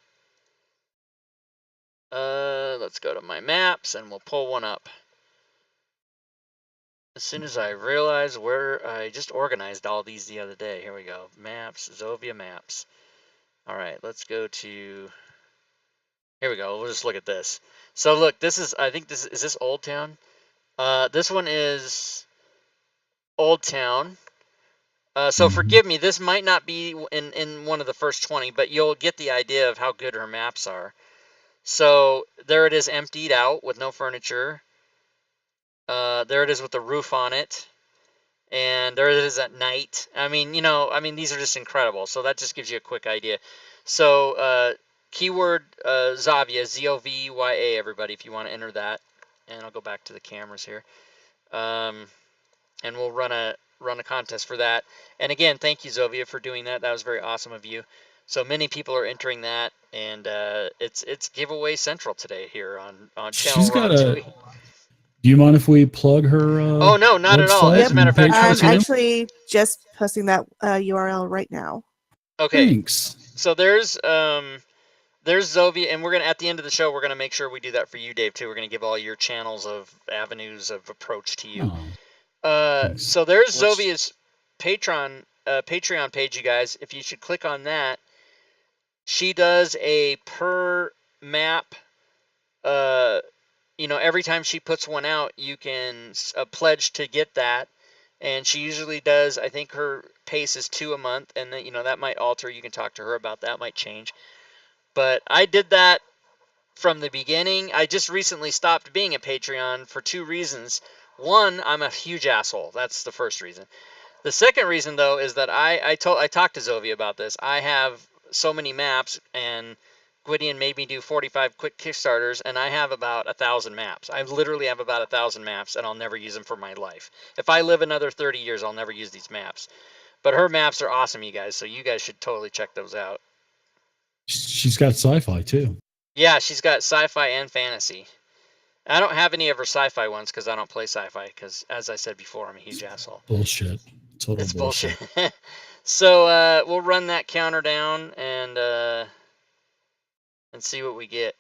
Let's go to my maps and we'll pull one up. As soon as I realize where I just organized all these the other day. Here we go. Maps, Zovia maps. All right, let's go to. Here we go. We'll just look at this. So look, this is. I think this is this Old Town. This one is Old Town. So forgive me. This might not be in one of the first 20, but you'll get the idea of how good her maps are. So there it is, emptied out with no furniture. There it is with the roof on it. And there it is at night. I mean, you know, these are just incredible. So that just gives you a quick idea. So keyword Zavia, Z-O-V-Y-A, everybody, if you want to enter that. And I'll go back to the cameras here. And we'll run a contest for that. And again, thank you, Zovia, for doing that. That was very awesome of you. So many people are entering that, and it's giveaway central today here on channel. She's got a. Do you mind if we plug her? Oh no, not at all. website As a matter of and fact, I'm Patreon? actually just posting that URL right now. okay. Thanks. So there's Zovia, and we're gonna at the end of the show we're gonna make sure we do that for you, Dave, too. We're gonna give all your channels of avenues of approach to you. Oh, So there's Let's- Zovia's Patreon page, you guys. If you should click on that, she does a per map. You know, every time she puts one out, you can pledge to get that. And she usually does, I think her pace is 2 a month, and then, you know, that might alter. You can talk to her about that, might change. But I did that from the beginning. I just recently stopped being a Patreon for 2 reasons. One, I'm a huge asshole. That's the first reason. The second reason, though, is that I talked to Zovia about this. I have so many maps, and Gwydion made me do 45 quick Kickstarters, and I have about 1,000 maps. I literally have about 1,000 maps, and I'll never use them for my life. If I live another 30 years, I'll never use these maps. But her maps are awesome, you guys, so you guys should totally check those out. she's got sci-fi too. Yeah, she's got sci-fi and fantasy. I don't have any of her sci-fi ones because I don't play sci-fi because, as I said before, I'm a huge asshole. Bullshit. Total It's bullshit. bullshit. So we'll run that counter down and see what we get.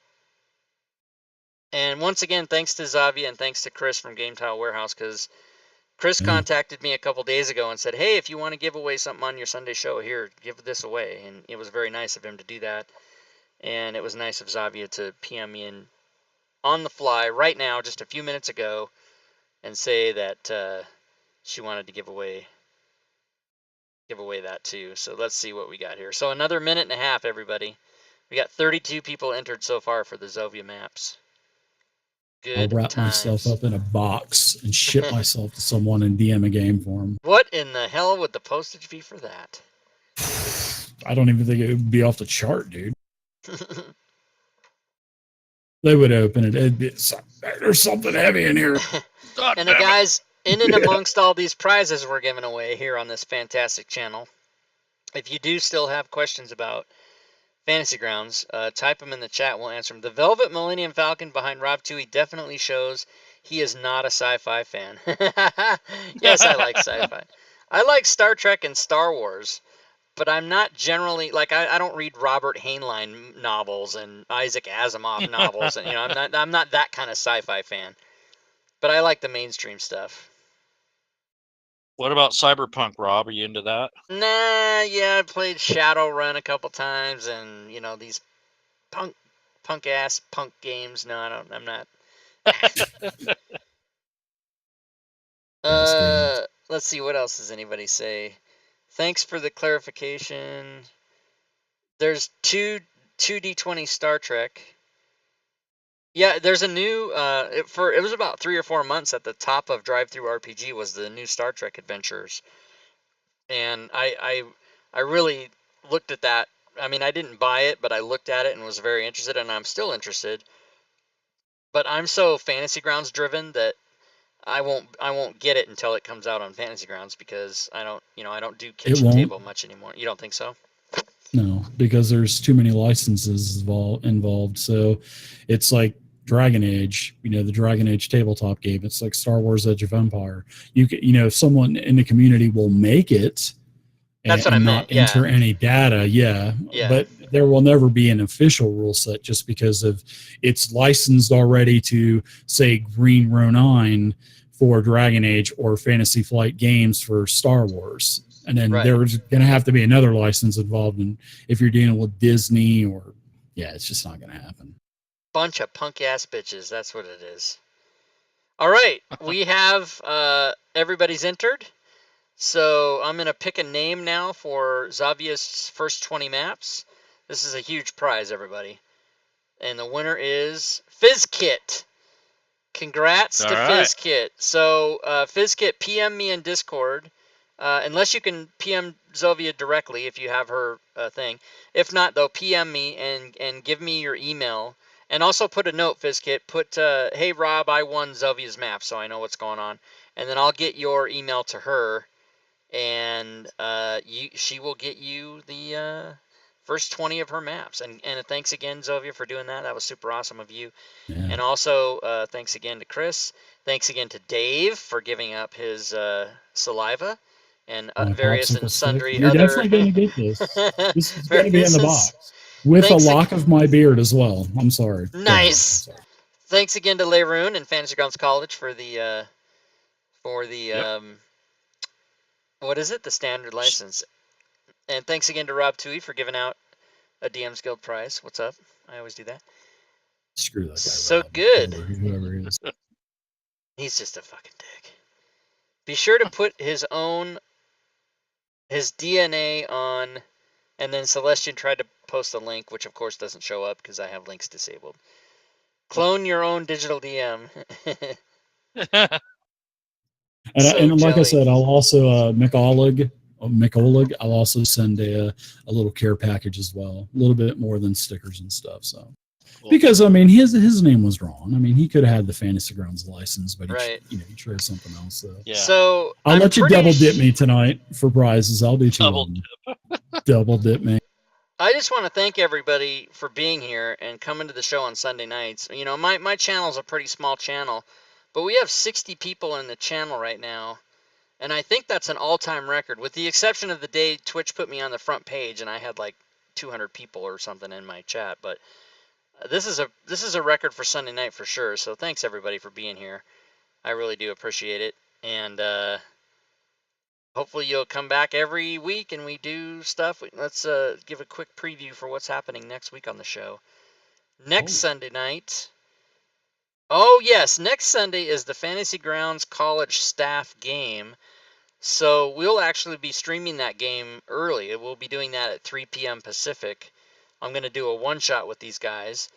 And once again, thanks to Zavia and thanks to Chris from Game Tile Warehouse, because Chris contacted me a couple days ago and said, hey, if you want to give away something on your Sunday show, here, give this away. And it was very nice of him to do that. And it was nice of Zavia to PM me in on the fly right now, just a few minutes ago, and say that she wanted to give away that too. So let's see what we got here. So another minute and a half, everybody. We got 32 people entered so far for the Zovia maps. I'll Good wrap times. myself up in a box and ship myself to someone and DM a game for them. What in the hell would the postage be for that? I don't even think it would be off the chart, dude. They would open it. It'd be, there's something heavy in here. God And damn it. guys, in and amongst all these prizes we're giving away here on this fantastic channel, if you do still have questions about Fantasy Grounds, type them in the chat. We'll answer them. The Velvet Millennium Falcon behind Rob Toohey definitely shows he is not a sci-fi fan. Yes, I like sci-fi. I like Star Trek and Star Wars, but I'm not generally like I don't read Robert Heinlein novels and Isaac Asimov novels, and I'm not that kind of sci-fi fan. But I like the mainstream stuff. What about Cyberpunk, Rob? Are you into that? Nah, yeah, I played Shadowrun a couple times, and these punk ass punk games. No, I'm not. Let's see, what else does anybody say? Thanks for the clarification. There's 2D20 Star Trek. Yeah, there's a new it was about 3 or 4 months at the top of Drive Through RPG was the new Star Trek Adventures, and I really looked at that. I mean, I didn't buy it, but I looked at it and was very interested, and I'm still interested. But I'm so Fantasy Grounds driven that I won't get it until it comes out on Fantasy Grounds because I don't do kitchen won't? table much anymore. You don't think so? No, because there's too many licenses involved. So it's like Dragon Age, the Dragon Age tabletop game. It's like Star Wars: Edge of Empire. If someone in the community will make it That's what I and meant. not enter any data, Yeah. but there will never be an official rule set just because of it's licensed already to say Green Ronin for Dragon Age or Fantasy Flight Games for Star Wars. And then Right. there's going to have to be another license involved in if you're dealing with Disney it's just not going to happen. Bunch of punk ass bitches. That's what it is. All right, we have everybody's entered. So I'm going to pick a name now for Xavia's first 20 maps. This is a huge prize, everybody. And the winner is FizzKit. Congrats to FizzKit. So FizzKit, PM me in Discord. Unless you can PM Zovia directly if you have her thing. If not, though, PM me and give me your email. And also put a note, FizzKit. Put, hey, Rob, I won Zovia's map, so I know what's going on. And then I'll get your email to her. And she will get you the first 20 of her maps. And thanks again, Zovia, for doing that. That was super awesome of you. Yeah. And also, thanks again to Chris. Thanks again to Dave for giving up his saliva and various and sundry You're other. definitely going to get this. This is going to be in the box with a lock of my beard as well. I'm sorry. Nice. Thanks again to Leroon and Fantasy Grounds College for the what is it? The standard license. And thanks again to Rob Tui for giving out a DM's Guild prize. What's up? I always do that. Screw that guy. So Rob, good. Whoever he is. He's just a fucking dick. Be sure to put his DNA on, and then Celestian tried to post a link, which of course doesn't show up because I have links disabled. Clone your own digital DM. And like I said, I'll also McOlig, I'll also send a little care package as well, a little bit more than stickers and stuff. So, because I mean, his name was wrong. I mean, he could have had the Fantasy Grounds license, but he chose something else. So, So I'll let you double dip me tonight for prizes. I'll do two. Double dip me. I just want to thank everybody for being here and coming to the show on Sunday nights. My channel's a pretty small channel. But we have 60 people in the channel right now, and I think that's an all-time record, with the exception of the day Twitch put me on the front page and I had like 200 people or something in my chat. But this is a record for Sunday night for sure. So thanks everybody for being here. I really do appreciate it, and hopefully you'll come back every week and we do stuff. Let's give a quick preview for what's happening next week on the show. Next Sunday night. Oh, yes. Next Sunday is the Fantasy Grounds College staff game. So we'll actually be streaming that game early. We'll be doing that at 3 p.m. Pacific. I'm going to do a one-shot with these guys.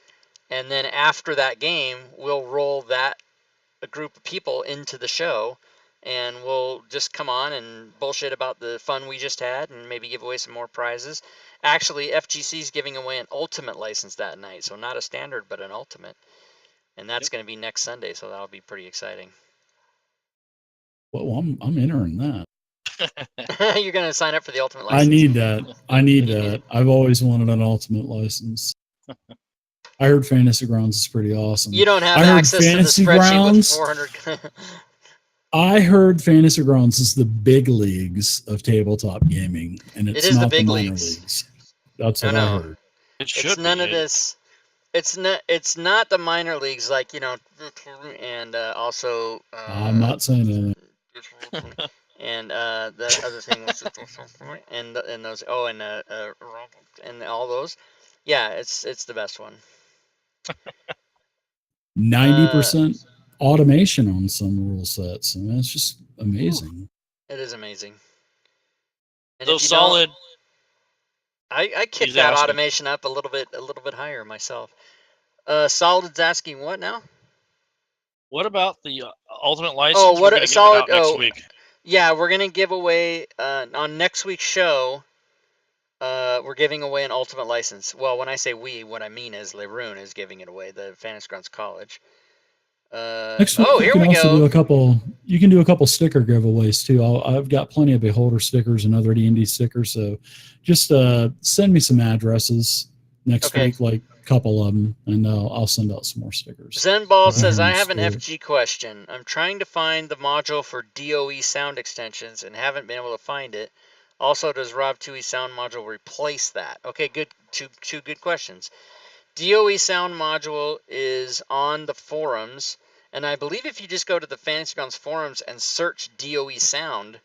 And then after that game, we'll roll a group of people into the show. And we'll just come on and bullshit about the fun we just had and maybe give away some more prizes. Actually, FGC is giving away an ultimate license that night. So not a standard, but an ultimate. And that's going to be next Sunday, so that'll be pretty exciting. Well, I'm entering that. You're going to sign up for the ultimate license? I need that. I've always wanted an ultimate license. I heard Fantasy Grounds is pretty awesome. You don't have access to the spreadsheet with 400. I heard Fantasy Grounds is the big leagues of tabletop gaming, and it's not the minor leagues. That's what I heard. It's none of this. It's not the minor leagues like, and also I'm not saying that. And the other thing was and those and all those. Yeah, it's the best one. 90% automation on some rule sets, and that's just amazing. It is amazing. And so solid. I kicked that automation up a little bit higher myself. Solid's asking what now? What about the ultimate license? Oh, We're what gonna a give it Solid. out next Oh, week. yeah, we're gonna give away on next week's show. We're giving away an ultimate license. Well, when I say we, what I mean is Leroon is giving it away. The Fantasy Grounds College. Next week, Oh, you here can we also go. do a couple. You can do a couple sticker giveaways too. I've got plenty of beholder stickers and other D&D stickers. So, just send me some addresses next Okay. week, like a couple of them, and I'll send out some more stickers. Zenball says, I Here in have an spirit. FG question. I'm trying to find the module for DOE sound extensions and haven't been able to find it. Also, does Rob 2E sound module replace that? Okay, good. Two good questions. DOE sound module is on the forums, and I believe if you just go to the Fantasy Grounds forums and search DOE sound,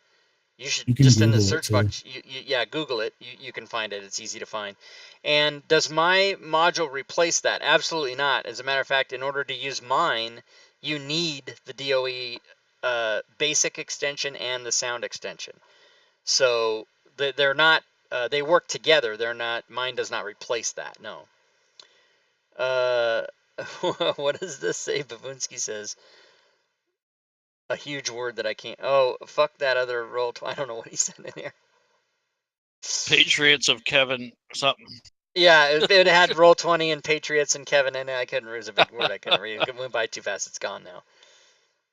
you should You can just in the Google it, search too. box. Yeah, Google it. You can find it. It's easy to find. And does my module replace that? Absolutely not. As a matter of fact, in order to use mine, you need the DOE basic extension and the sound extension. So they're not. They work together. They're not. Mine does not replace that. No. What does this say? Babunsky says a huge word that I can't. Oh, fuck that other roll. I don't know what he said in here. Patriots of Kevin something. Yeah, it had roll 20 and Patriots and Kevin in it. I couldn't read. It was a big word. I couldn't read. It went by too fast. It's gone now.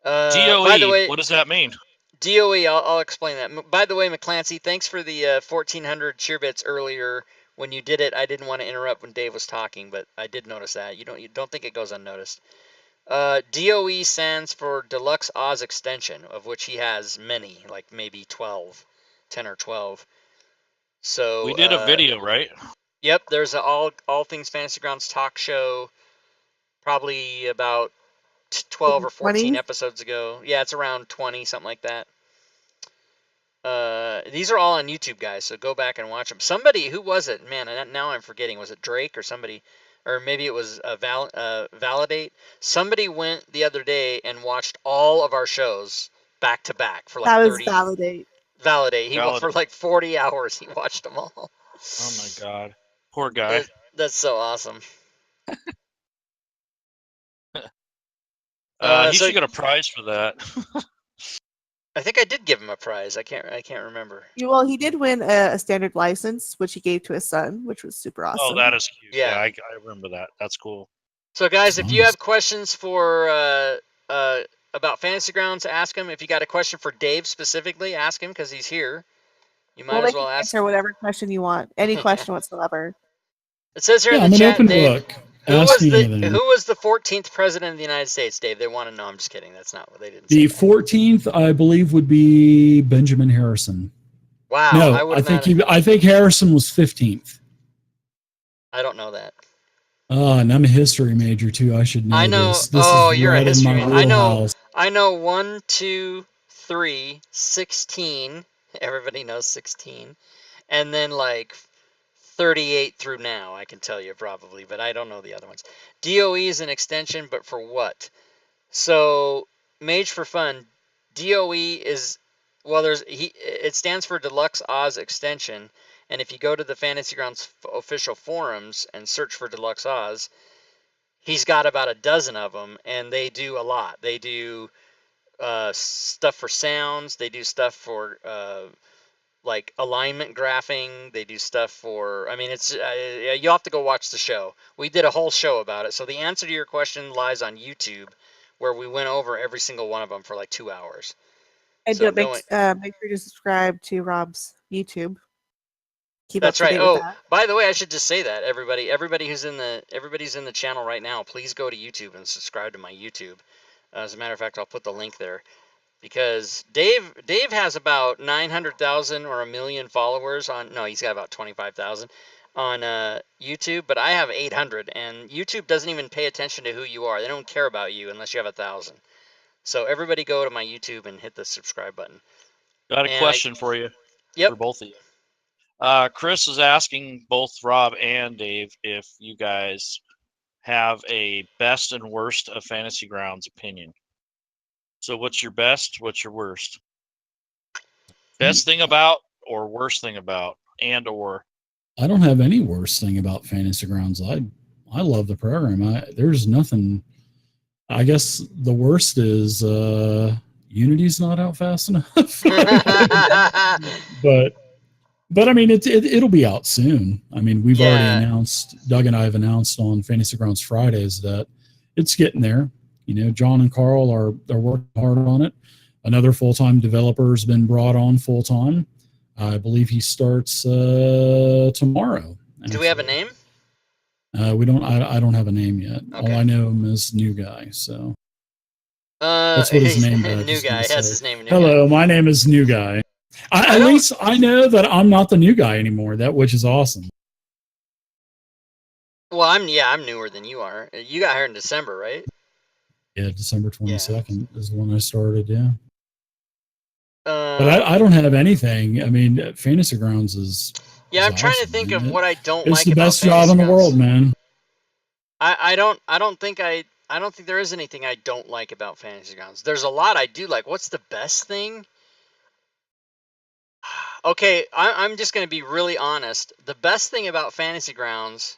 DOE. By the way, What does that mean? DOE. I'll explain that. By the way, McClancy, thanks for the 1400 cheer bits earlier. When you did it, I didn't want to interrupt when Dave was talking, but I did notice that. You don't think it goes unnoticed. DOE stands for Deluxe Oz Extension, of which he has many, like maybe 12, 10 or 12. So We did a video, right? Yep, there's a all things Fantasy Grounds talk show, probably about 12 or 14 20? episodes ago. Yeah, it's around 20, something like that. These are all on YouTube, guys, so go back and watch them. Somebody, who was it? Man, now I'm forgetting. Was it Drake or somebody? Or maybe it was Validate. Somebody went the other day and watched all of our shows back to back for like That was 30. Validate. Validate. He went for Validate. like 40 hours. He watched them all. Oh my god, poor guy. That's so awesome. He So should get a prize for that. I think I did give him a prize. I can't remember. Well, he did win a standard license, which he gave to his son, which was super awesome. Oh, that is cute. Yeah. Yeah, I remember that. That's cool. So guys, if you Nice. have questions for about Fantasy Grounds, ask him. If you got a question for Dave specifically, ask him because he's here. You might Well, as they well can ask. answer whatever question you want, any question whatsoever. It says here Yeah, in I'm the an chat, open Dave. book. Who Ask was me anything. who was the 14th president of the United States, Dave? They want to know. I'm just kidding. That's not what they didn't The say. 14th, I believe, would be Benjamin Harrison. Wow, No, I think Harrison was 15th. I don't know that. And I'm a history major too. I should know. I know. This Oh, is you're a right in history. my I know. wheelhouse. I know 1, 2, 3, 16. Everybody knows 16, and then like 38 through now. I can tell you probably, but I don't know the other ones. DOE is an extension, but for what? So Mage for Fun. DOE is it stands for Deluxe Oz Extension, and if you go to the Fantasy Grounds official forums and search for Deluxe Oz, he's got about a dozen of them, and they do a lot. They do stuff for sounds. They do stuff for like alignment graphing. They do stuff for. I mean, it's you'll have to go watch the show. We did a whole show about it. So the answer to your question lies on YouTube, where we went over every single one of them for like 2 hours. And So don't make sure to subscribe to Rob's YouTube. Keep That's up to right. date with Oh, that. by the way, I should just say that everybody's in the channel right now. Please go to YouTube and subscribe to my YouTube. As a matter of fact, I'll put the link there. Because Dave has about 900,000 or 1 million followers on. No, he's got about 25,000 on YouTube, but I have 800, and YouTube doesn't even pay attention to who you are. They don't care about you unless you have 1,000. So everybody go to my YouTube and hit the subscribe button. Got a And question for you. Yep. For both of you. Chris is asking both Rob and Dave if you guys have a best and worst of Fantasy Grounds opinion. So what's your best? What's your worst? Best thing about or worst thing about and or? I don't have any worst thing about Fantasy Grounds. I love the program. There's nothing. I guess the worst is Unity's not out fast enough. but I mean, it'll be out soon. I mean, we've already announced. Doug and I have announced on Fantasy Grounds Fridays that it's getting there. You know, John and Carl are working hard on it. Another full-time developer has been brought on full-time. I believe he starts tomorrow. Do we have a name? We don't. I don't have a name yet. Okay. All I know him as New Guy. So that's what his name is. New Guy. Has his name. Hello, my name is New Guy. At least I know that I'm not the new guy anymore. Which is awesome. Well, I'm newer than you are. You got hired in December, right? Yeah, December 22nd is when I started. Yeah. But I don't have anything. I mean, Fantasy Grounds is. Yeah, I'm trying awesome, to think man. of what I don't it's like. The about best job Fantasy in the Grounds. world, man. I don't think there is anything I don't like about Fantasy Grounds. There's a lot I do like. What's the best thing? Okay, I'm just going to be really honest. The best thing about Fantasy Grounds.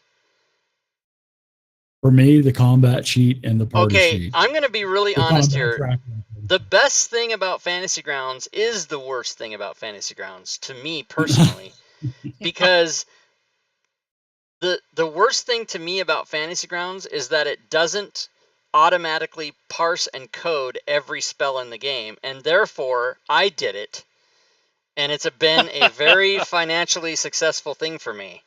For me, the combat sheet and the party sheet. Okay, I'm going to be really honest here. The best thing about Fantasy Grounds is the worst thing about Fantasy Grounds, to me personally. Because the worst thing to me about Fantasy Grounds is that it doesn't automatically parse and code every spell in the game, and therefore I did it, and it's been a very financially successful thing for me.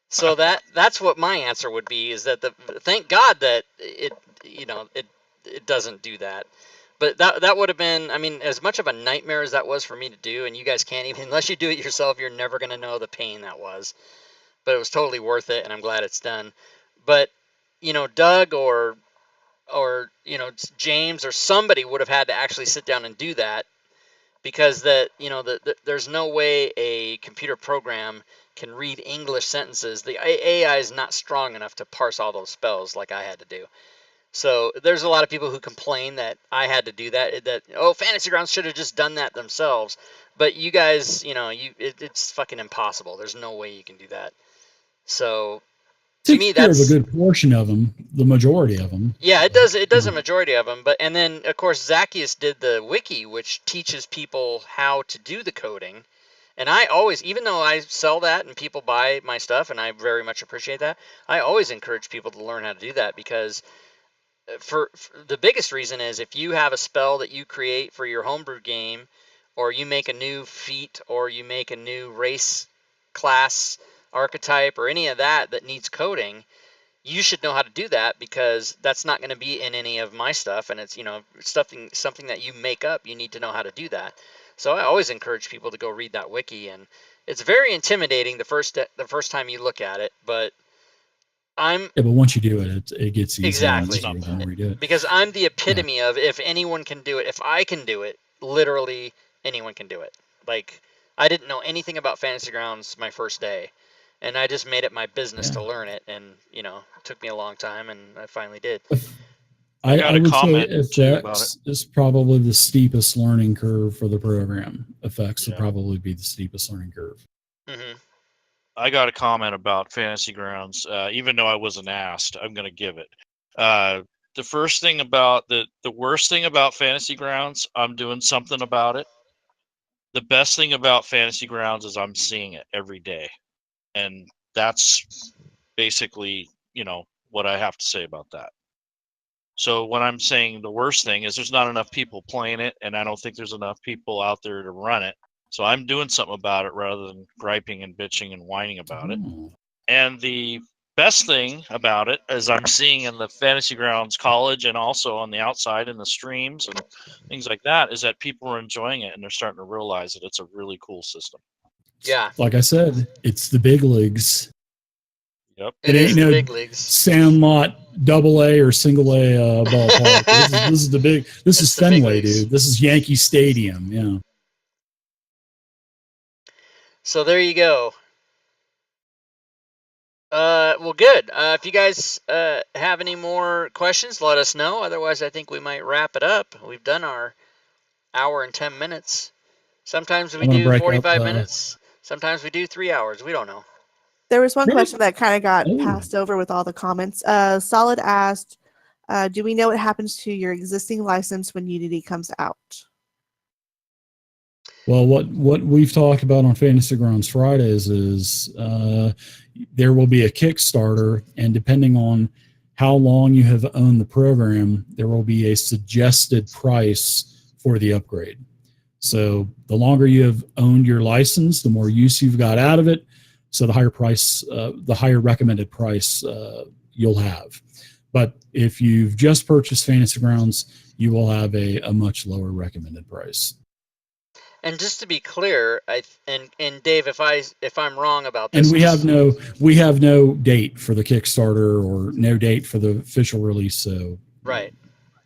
So that's what my answer would be, is that thank God that it doesn't do that. But that would have been, I mean, as much of a nightmare as that was for me to do, and you guys can't even, unless you do it yourself, you're never going to know the pain that was. But it was totally worth it, and I'm glad it's done. But, Doug or James or somebody would have had to actually sit down and do that, because there's no way a computer program can read English sentences. The AI is not strong enough to parse all those spells like I had to do. So there's a lot of people who complain that I had to do that. Fantasy Grounds should have just done that themselves. But you guys, it's fucking impossible. There's no way you can do that. So to me, that's a good portion of them, the majority of them. Yeah, it does. It does a majority of them. And then of course Zacchaeus did the wiki, which teaches people how to do the coding. And I always, even though I sell that and people buy my stuff, and I very much appreciate that, I always encourage people to learn how to do that, because for the biggest reason is, if you have a spell that you create for your homebrew game, or you make a new feat, or you make a new race, class, archetype, or any of that needs coding, you should know how to do that, because that's not going to be in any of my stuff, and it's something that you make up. You need to know how to do that. So I always encourage people to go read that wiki, and it's very intimidating the first time you look at it, but but once you do it, it gets easier. Exactly. Redo it. Because I'm the epitome of, if anyone can do it, if I can do it, literally anyone can do it. Like, I didn't know anything about Fantasy Grounds my first day, and I just made it my business to learn it, and it took me a long time, and I finally did. I would say effects is probably the steepest learning curve for the program. Effects would probably be the steepest learning curve. Mm-hmm. I got a comment about Fantasy Grounds. Even though I wasn't asked, I'm going to give it. The first thing about the worst thing about Fantasy Grounds, I'm doing something about it. The best thing about Fantasy Grounds is I'm seeing it every day. And that's basically, what I have to say about that. So when I'm saying the worst thing is, there's not enough people playing it, and I don't think there's enough people out there to run it. So I'm doing something about it rather than griping and bitching and whining about it. And the best thing about it, as I'm seeing in the Fantasy Grounds College and also on the outside in the streams and things like that, is that people are enjoying it, and they're starting to realize that it's a really cool system. Yeah. Like I said, it's the big leagues. Yep. It ain't no big leagues. Sandlot AA or single A ballpark. This is the big. This is Fenway, dude. This is Yankee Stadium. Yeah. So there you go. Well, good. If you guys have any more questions, let us know. Otherwise, I think we might wrap it up. We've done our hour and 10 minutes. Sometimes we do 45 minutes. Sometimes we do 3 hours. We don't know. There was one Really? question that kind of got Oh. passed over with all the comments. Solid asked, do we know what happens to your existing license when Unity comes out? Well, what we've talked about on Fantasy Grounds Fridays is there will be a Kickstarter, and depending on how long you have owned the program, there will be a suggested price for the upgrade. So the longer you have owned your license, the more use you've got out of it. So the higher price, the higher recommended price you'll have. But if you've just purchased Fantasy Grounds, you will have a much lower recommended price. And just to be clear, and Dave, if I'm wrong about And this, we have no date for the Kickstarter or no date for the official release. So right.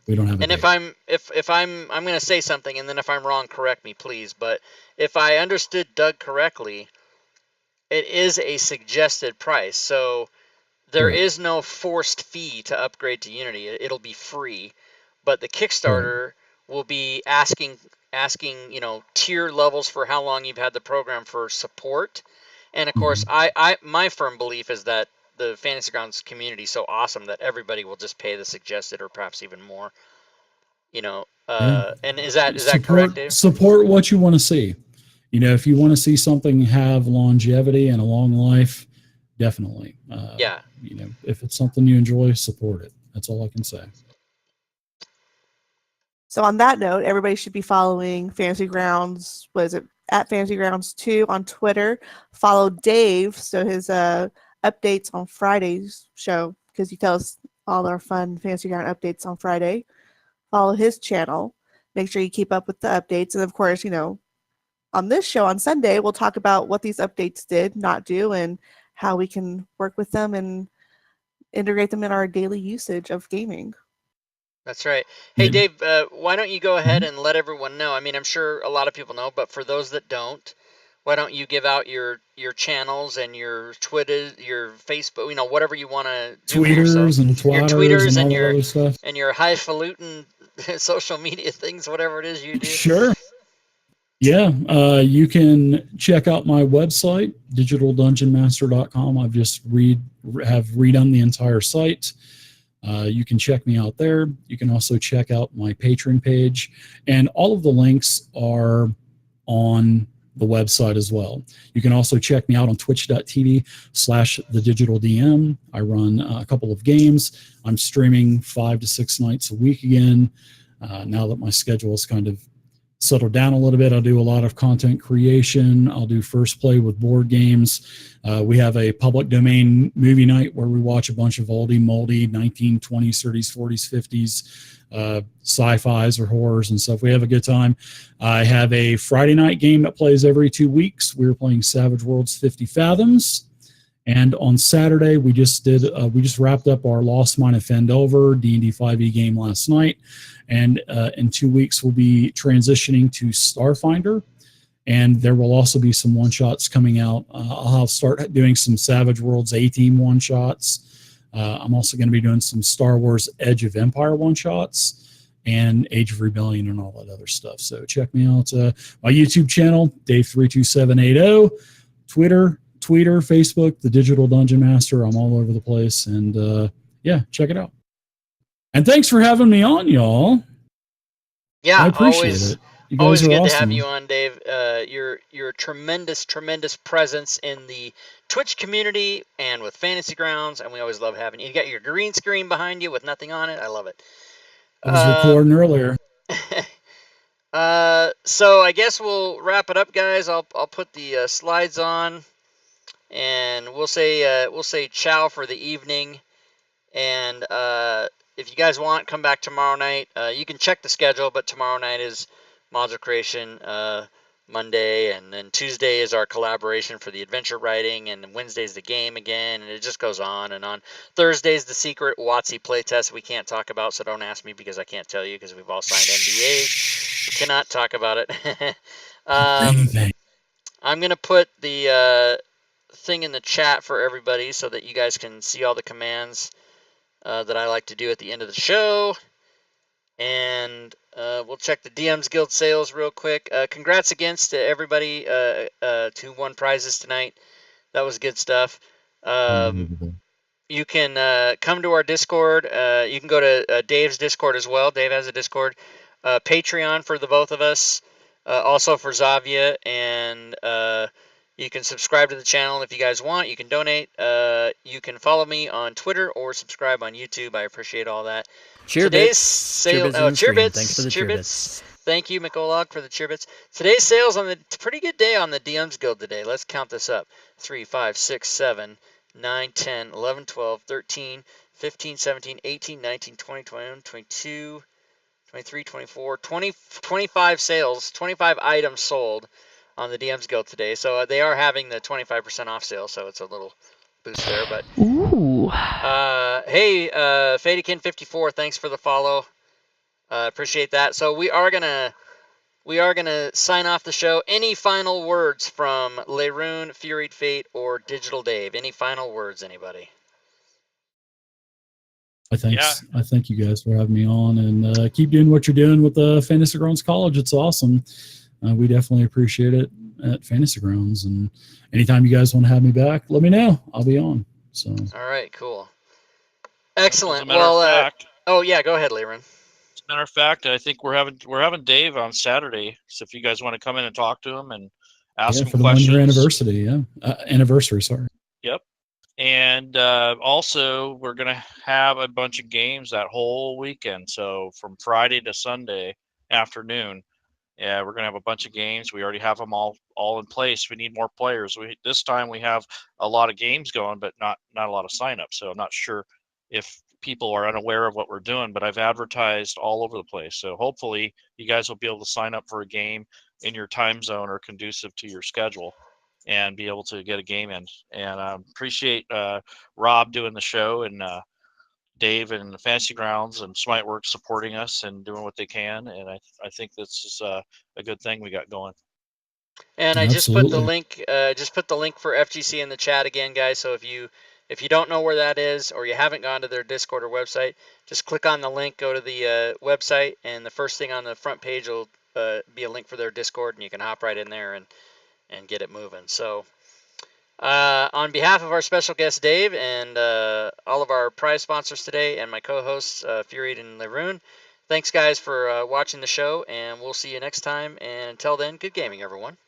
we don't have a And date. if I'm going to say something, and then if I'm wrong, correct me, please. But if I understood Doug correctly, it is a suggested price. So there Correct. is no forced fee to upgrade to Unity. It'll be free, but the Kickstarter will be asking tier levels for how long you've had the program for support. And of course, my firm belief is that the Fantasy Grounds community is so awesome that everybody will just pay the suggested or perhaps even more. And is that correct, Dave? Support what you want to see. If you want to see something have longevity and a long life, definitely. Yeah. If it's something you enjoy, support it. That's all I can say. So on that note, everybody should be following Fantasy Grounds. What is it? At Fantasy Grounds 2 on Twitter. Follow Dave, so his updates on Friday's show, because he tells all our fun Fantasy Ground updates on Friday. Follow his channel. Make sure you keep up with the updates. And of course, on this show on Sunday, we'll talk about what these updates did not do and how we can work with them and integrate them in our daily usage of gaming. That's right. Hey, Yeah. Dave, why don't you go ahead and let everyone know? I mean, I'm sure a lot of people know, but for those that don't, why don't you give out your channels and your Twitter, your Facebook, whatever you want to do for yourself. Tweeters and Your twatters tweeters and all and that your other stuff. and your highfalutin social media things, whatever it is you do. Sure. Yeah, you can check out my website, digitaldungeonmaster.com. I've just have redone the entire site. You can check me out there. You can also check out my Patreon page, and all of the links are on the website as well. You can also check me out on twitch.tv/thedigitaldm. I run a couple of games. I'm streaming 5 to 6 nights a week again. Now that my schedule is kind of settled down a little bit, I'll do a lot of content creation. I'll do first play with board games. We have a public domain movie night where we watch a bunch of oldie moldy 1920s, 30s, 40s, 50s sci-fis or horrors and stuff. We have a good time. I have a Friday night game that plays every 2 weeks. We're playing Savage Worlds 50 Fathoms. And on Saturday, we just wrapped up our Lost Mine of Fendover D&D 5e game last night. And in 2 weeks, we'll be transitioning to Starfinder. And there will also be some one-shots coming out. I'll start doing some Savage Worlds A-Team one-shots. I'm also going to be doing some Star Wars Edge of Empire one-shots and Age of Rebellion and all that other stuff. So check me out. My YouTube channel, Dave32780, Twitter, Facebook, The Digital Dungeon Master. I'm all over the place. And yeah, check it out. And thanks for having me on, y'all. Yeah, I appreciate it. You guys always are good awesome. to have you on, Dave. You're a tremendous presence in the Twitch community and with Fantasy Grounds, and we always love having you. You got your green screen behind you with nothing on it. I love it. I was recording earlier. So I guess we'll wrap it up, guys. I'll put the slides on, and we'll say ciao for the evening. And if you guys want, come back tomorrow night. You can check the schedule, but tomorrow night is Module Creation Monday, and then Tuesday is our collaboration for the adventure writing, and then Wednesday's the game again, and it just goes on and on. Thursday's the secret WotC playtest we can't talk about, so don't ask me because I can't tell you because we've all signed NDAs. We cannot talk about it. I'm going to put the thing in the chat for everybody so that you guys can see all the commands that I like to do at the end of the show. And we'll check the DM's Guild sales real quick. Congrats again to everybody who won prizes tonight. That was good stuff. Unbelievable. You can come to our Discord. You can go to Dave's Discord as well. Dave has a Discord. Patreon for the both of us. Also for Zavia. And you can subscribe to the channel if you guys want. You can donate. You can follow me on Twitter or subscribe on YouTube. I appreciate all that. Today's sale. Cheerbits on the stream. Cheerbits. Thanks for the Cheerbits. Thank you, McOlog, for the cheerbits. Today's sales on the pretty good day on the DMs Guild today. Let's count this up. 3, 5, 6, 7, 9, 10, 11, 12, 13, 15, 17, 18, 19, 20, 21, 22, 23, 24, 20, 25 sales, 25 items sold on the DMs Guild today. So they are having the 25% off sale, so it's a little boost there. But Ooh. hey, Fadekin54, thanks for the follow. Appreciate that. So we are gonna sign off the show. Any final words from Leroon, Furied Fate, or Digital Dave? Any final words, anybody? I thank you guys for having me on, and keep doing what you're doing with Fantasy Grounds College. It's awesome. We definitely appreciate it at Fantasy Grounds, and anytime you guys want to have me back, let me know. I'll be on. So. All right, cool. Excellent. As a matter of fact, oh yeah, go ahead, Leroon. as a matter of fact, I think we're having Dave on Saturday. So if you guys want to come in and talk to him and ask him for the questions. 1 year anniversary, anniversary. Sorry. Yep. And also, we're going to have a bunch of games that whole weekend. So from Friday to Sunday afternoon, we're going to have a bunch of games. We already have them all in place. We need more players. This time we have a lot of games going, but not a lot of signups. So I'm not sure if people are unaware of what we're doing, but I've advertised all over the place. So hopefully you guys will be able to sign up for a game in your time zone or conducive to your schedule and be able to get a game in. And I appreciate Rob doing the show, and Dave and the Fantasy Grounds and Smiteworks supporting us and doing what they can. And I think this is a good thing we got going. And I just put the link for FGC in the chat again, guys. So if you don't know where that is, or you haven't gone to their Discord or website, just click on the link, go to the website, and the first thing on the front page will be a link for their Discord, and you can hop right in there and get it moving. So on behalf of our special guest Dave and all of our prize sponsors today, and my co-hosts Furied and Leroon, thanks guys for watching the show, and we'll see you next time. And until then, good gaming, everyone.